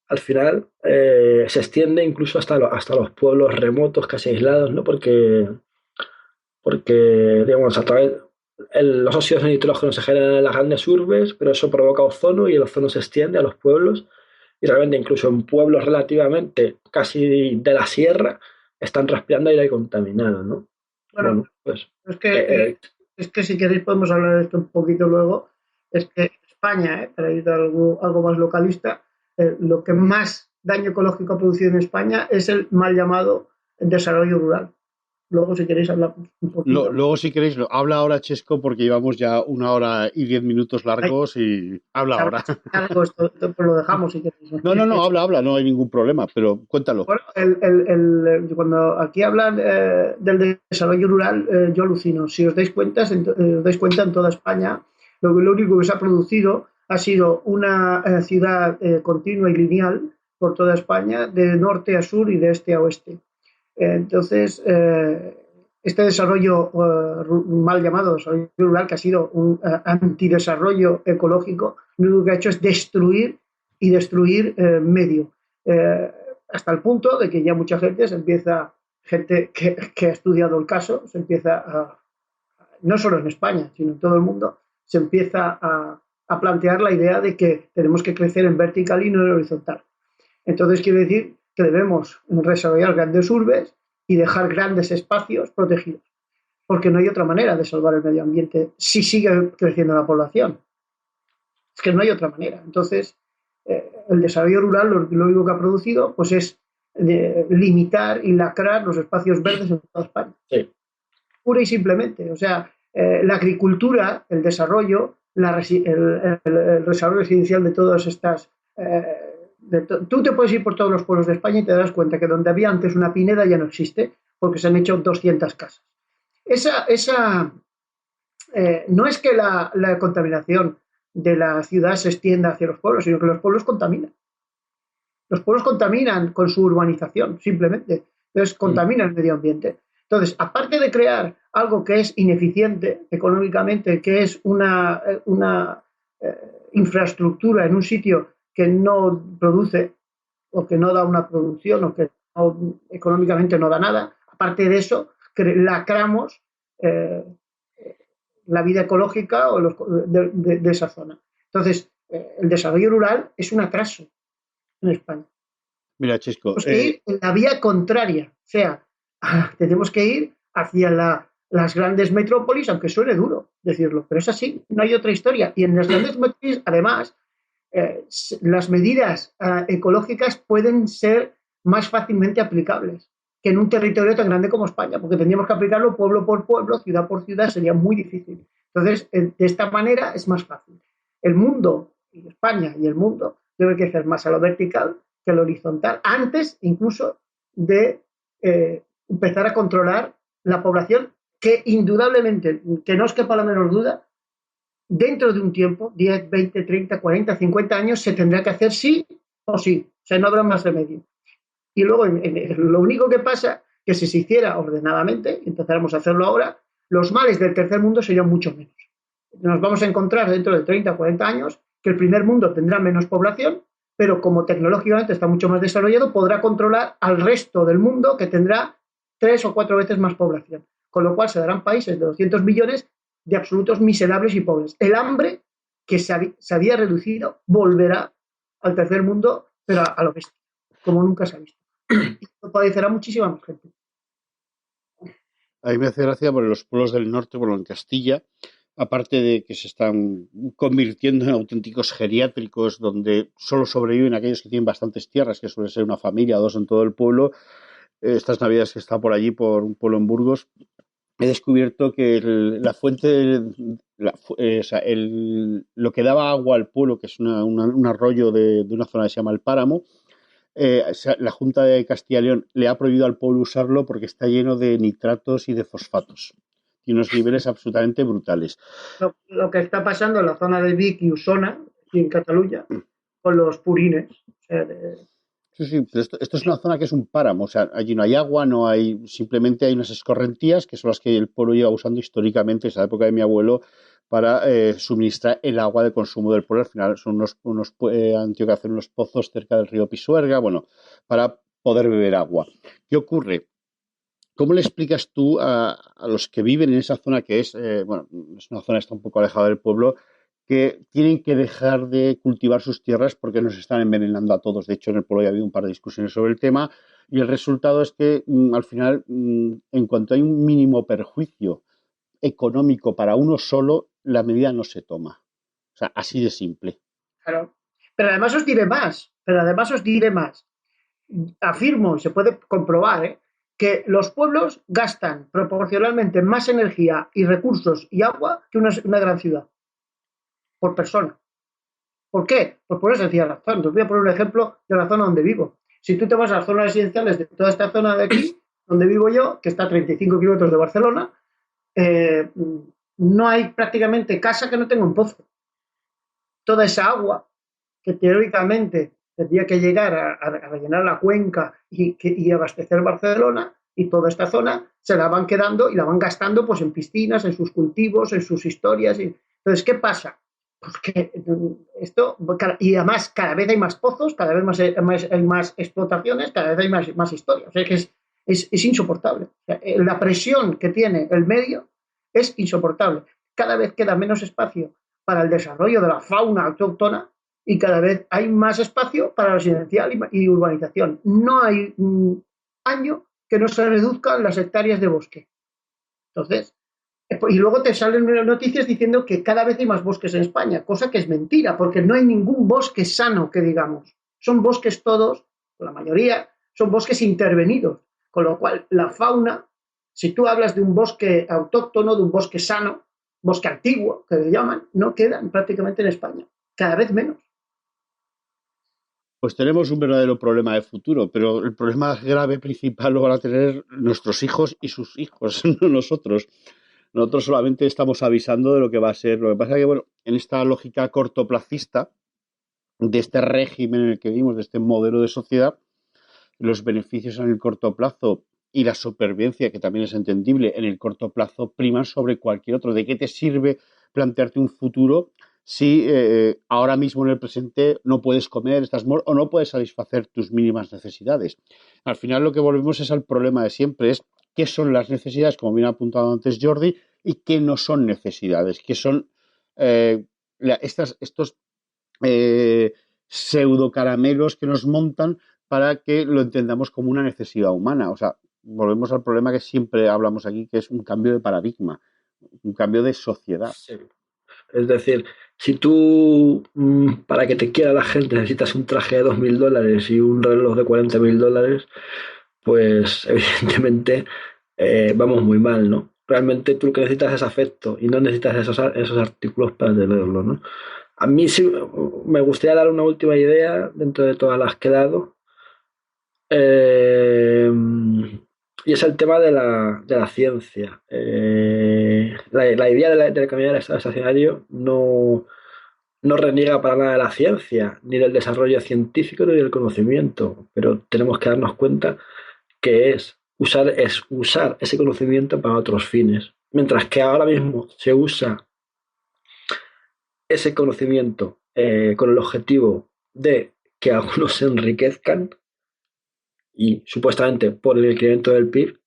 al final se extiende incluso hasta los pueblos remotos, casi aislados, ¿no? Porque digamos, a través los óxidos de nitrógeno se generan en las grandes urbes, pero eso provoca ozono y el ozono se extiende a los pueblos y realmente incluso en pueblos relativamente casi de la sierra están respirando aire contaminado, ¿no? Bueno, pues es que si queréis podemos hablar de esto un poquito luego. Es que España, para ir a algo más localista, lo que más daño ecológico ha producido en España es el mal llamado desarrollo rural. Luego, si queréis, hablar un poquito. Luego, si queréis, habla ahora, Chesco, porque llevamos ya 1 hora y 10 minutos largos y habla ahora. Pues lo dejamos, si queréis. No, habla, no hay ningún problema, pero cuéntalo. Bueno, cuando aquí hablan del desarrollo rural, yo alucino. Si os dais cuenta, en toda España, lo único que se ha producido ha sido una ciudad continua y lineal por toda España, de norte a sur y de este a oeste. Entonces, este desarrollo mal llamado desarrollo rural, que ha sido un antidesarrollo ecológico, lo único que ha hecho es destruir medio. Hasta el punto de que ya mucha gente que ha estudiado el caso, se empieza no solo en España, sino en todo el mundo, se empieza a a plantear la idea de que tenemos que crecer en vertical y no en horizontal. Entonces quiere decir que debemos desarrollar grandes urbes y dejar grandes espacios protegidos, porque no hay otra manera de salvar el medio ambiente si sigue creciendo la población. Es que no hay otra manera. Entonces, el desarrollo rural lo único que ha producido pues es limitar y lacrar los espacios verdes en toda España. Sí. Pura y simplemente. O sea, la agricultura, el desarrollo, el desarrollo residencial de todas estas... tú te puedes ir por todos los pueblos de España y te das cuenta que donde había antes una pineda ya no existe porque se han hecho 200 casas. No es que la contaminación de la ciudad se extienda hacia los pueblos, sino que los pueblos contaminan. Los pueblos contaminan con su urbanización, simplemente. Entonces, contaminan el medio ambiente. Entonces, aparte de crear algo que es ineficiente económicamente, que es una infraestructura en un sitio que no produce o que no da una producción o que económicamente no da nada, aparte de eso, lacramos la vida ecológica o de esa zona. Entonces, el desarrollo rural es un atraso en España. Mira, Chisco. Tenemos que ir en la vía contraria. O sea, tenemos que ir hacia las grandes metrópolis, aunque suene duro decirlo, pero es así, no hay otra historia. Y en las grandes metrópolis, además, las medidas ecológicas pueden ser más fácilmente aplicables que en un territorio tan grande como España, porque tendríamos que aplicarlo pueblo por pueblo, ciudad por ciudad, sería muy difícil. Entonces, de esta manera es más fácil. El mundo, y España y el mundo, debe crecer más a lo vertical que a lo horizontal, antes incluso de empezar a controlar la población, que indudablemente, que no os quepa la menor duda, dentro de un tiempo, 10, 20, 30, 40, 50 años, se tendrá que hacer sí o sí. O sea, no habrá más remedio. Y luego, lo único que pasa, que si se hiciera ordenadamente, y empezáramos a hacerlo ahora, los males del tercer mundo serían mucho menos. Nos vamos a encontrar dentro de 30 o 40 años que el primer mundo tendrá menos población, pero como tecnológicamente está mucho más desarrollado, podrá controlar al resto del mundo, que tendrá 3 o 4 veces más población. Con lo cual se darán países de 200 millones de absolutos miserables y pobres. El hambre que se había reducido volverá al tercer mundo, pero a lo bestia, como nunca se ha visto. Y esto padecerá muchísima más gente. A mí me hace gracia por los pueblos del norte, por en Castilla, aparte de que se están convirtiendo en auténticos geriátricos donde solo sobreviven aquellos que tienen bastantes tierras, que suele ser una familia o dos en todo el pueblo. Estas navidades que está por allí, por un pueblo en Burgos, he descubierto que la fuente, lo que daba agua al pueblo, que es un arroyo de una zona que se llama el Páramo, la Junta de Castilla y León le ha prohibido al pueblo usarlo porque está lleno de nitratos y de fosfatos. Tiene unos niveles absolutamente brutales. Lo que está pasando en la zona de Vic y Osona, aquí en Cataluña, con los purines. O sea, Sí, pero esto es una zona que es un páramo, o sea, allí no hay agua, simplemente hay unas escorrentías que son las que el pueblo lleva usando históricamente desde la época de mi abuelo para suministrar el agua de consumo del pueblo. Al final son han tenido que hacer unos pozos cerca del río Pisuerga, para poder beber agua. ¿Qué ocurre? ¿Cómo le explicas tú a los que viven en esa zona que es una zona que está un poco alejada del pueblo, que tienen que dejar de cultivar sus tierras porque nos están envenenando a todos? De hecho, en el pueblo ya ha habido un par de discusiones sobre el tema y el resultado es que al final, en cuanto hay un mínimo perjuicio económico para uno solo, la medida no se toma. O sea, así de simple. Claro. Pero además os diré más. Afirmo, y se puede comprobar, que los pueblos gastan proporcionalmente más energía y recursos y agua que una gran ciudad. Por persona. ¿Por qué? Pues por esa sencilla razón. Te voy a poner un ejemplo de la zona donde vivo. Si tú te vas a las zonas residenciales de toda esta zona de aquí, donde vivo yo, que está a 35 kilómetros de Barcelona, no hay prácticamente casa que no tenga un pozo. Toda esa agua que teóricamente tendría que llegar a rellenar la cuenca y abastecer Barcelona y toda esta zona, se la van quedando y la van gastando pues en piscinas, en sus cultivos, en sus historias. Entonces, ¿qué pasa? Pues que esto, y además cada vez hay más pozos, cada vez hay más explotaciones, cada vez hay más historias. O sea, que es insoportable. O sea, la presión que tiene el medio es insoportable. Cada vez queda menos espacio para el desarrollo de la fauna autóctona y cada vez hay más espacio para residencial y urbanización. No hay año que no se reduzcan las hectáreas de bosque. Entonces, y luego te salen noticias diciendo que cada vez hay más bosques en España, cosa que es mentira, porque no hay ningún bosque sano, que digamos. Son bosques todos, la mayoría, son bosques intervenidos, con lo cual la fauna, si tú hablas de un bosque autóctono, de un bosque sano, bosque antiguo, que le llaman, no quedan prácticamente en España, cada vez menos. Pues tenemos un verdadero problema de futuro, pero el problema grave principal lo van a tener nuestros hijos y sus hijos, no nosotros. Nosotros solamente estamos avisando de lo que va a ser. Lo que pasa es que, bueno, en esta lógica cortoplacista de este régimen en el que vivimos, de este modelo de sociedad, los beneficios en el corto plazo y la supervivencia, que también es entendible, en el corto plazo priman sobre cualquier otro. ¿De qué te sirve plantearte un futuro si ahora mismo en el presente no puedes comer, estás muerto o no puedes satisfacer tus mínimas necesidades? Al final lo que volvemos es al problema de siempre, es qué son las necesidades, como bien ha apuntado antes Jordi, y qué no son necesidades, qué son estos pseudo caramelos que nos montan para que lo entendamos como una necesidad humana. O sea, volvemos al problema que siempre hablamos aquí, que es un cambio de paradigma, un cambio de sociedad. Sí. Es decir, si tú para que te quiera la gente necesitas un traje de $2.000 y un reloj de $40.000, pues evidentemente vamos muy mal, ¿no? Realmente tú lo que necesitas es afecto y no necesitas esos artículos para tenerlo, ¿no? A mí sí me gustaría dar una última idea dentro de todas las que he dado. Y es el tema de la ciencia. La idea de la economía del estado estacionario no reniega para nada de la ciencia, ni del desarrollo científico, ni del conocimiento, pero tenemos que darnos cuenta que es usar ese conocimiento para otros fines. Mientras que ahora mismo se usa ese conocimiento con el objetivo de que algunos se enriquezcan y supuestamente por el incremento del PIB,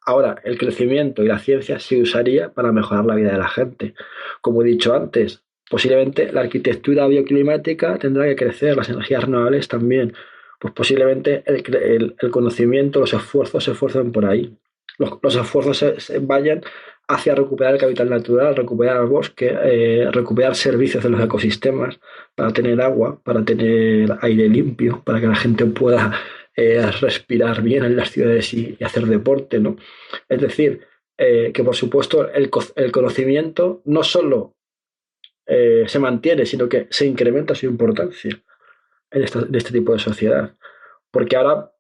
ahora el crecimiento y la ciencia se usaría para mejorar la vida de la gente. Como he dicho antes, posiblemente la arquitectura bioclimática tendrá que crecer, las energías renovables también. Pues posiblemente el conocimiento, los esfuerzos se esfuercen por ahí. Los esfuerzos se vayan hacia recuperar el capital natural, recuperar el bosque, recuperar servicios de los ecosistemas para tener agua, para tener aire limpio, para que la gente pueda respirar bien en las ciudades y hacer deporte, ¿no? Es decir, que por supuesto el conocimiento no solo se mantiene, sino que se incrementa su importancia en este tipo de sociedad. Porque ahora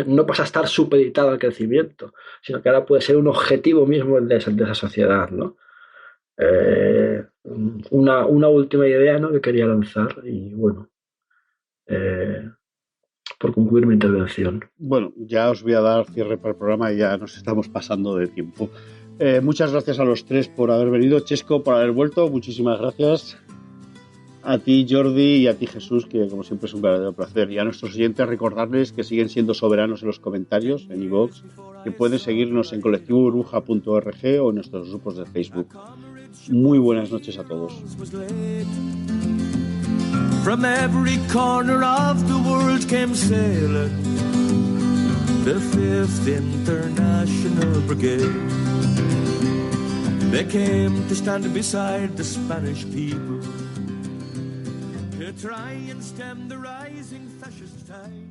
no pasa a estar supeditado al crecimiento, sino que ahora puede ser un objetivo mismo de esa sociedad, ¿no? Una última idea, ¿no?, que quería lanzar y bueno, por concluir mi intervención. Bueno, ya os voy a dar cierre para el programa y ya nos estamos pasando de tiempo. Muchas gracias a los tres por haber venido. Chesco, por haber vuelto, muchísimas gracias. A ti, Jordi, y a ti, Jesús, que como siempre es un verdadero placer. Y a nuestros oyentes recordarles que siguen siendo soberanos en los comentarios, en iVoox, que pueden seguirnos en colectivoburbuja.org o en nuestros grupos de Facebook. Muy buenas noches a todos. From every corner of the world came sailing the 5th International Brigade. They came to stand beside the Spanish people to try and stem the rising fascist tide.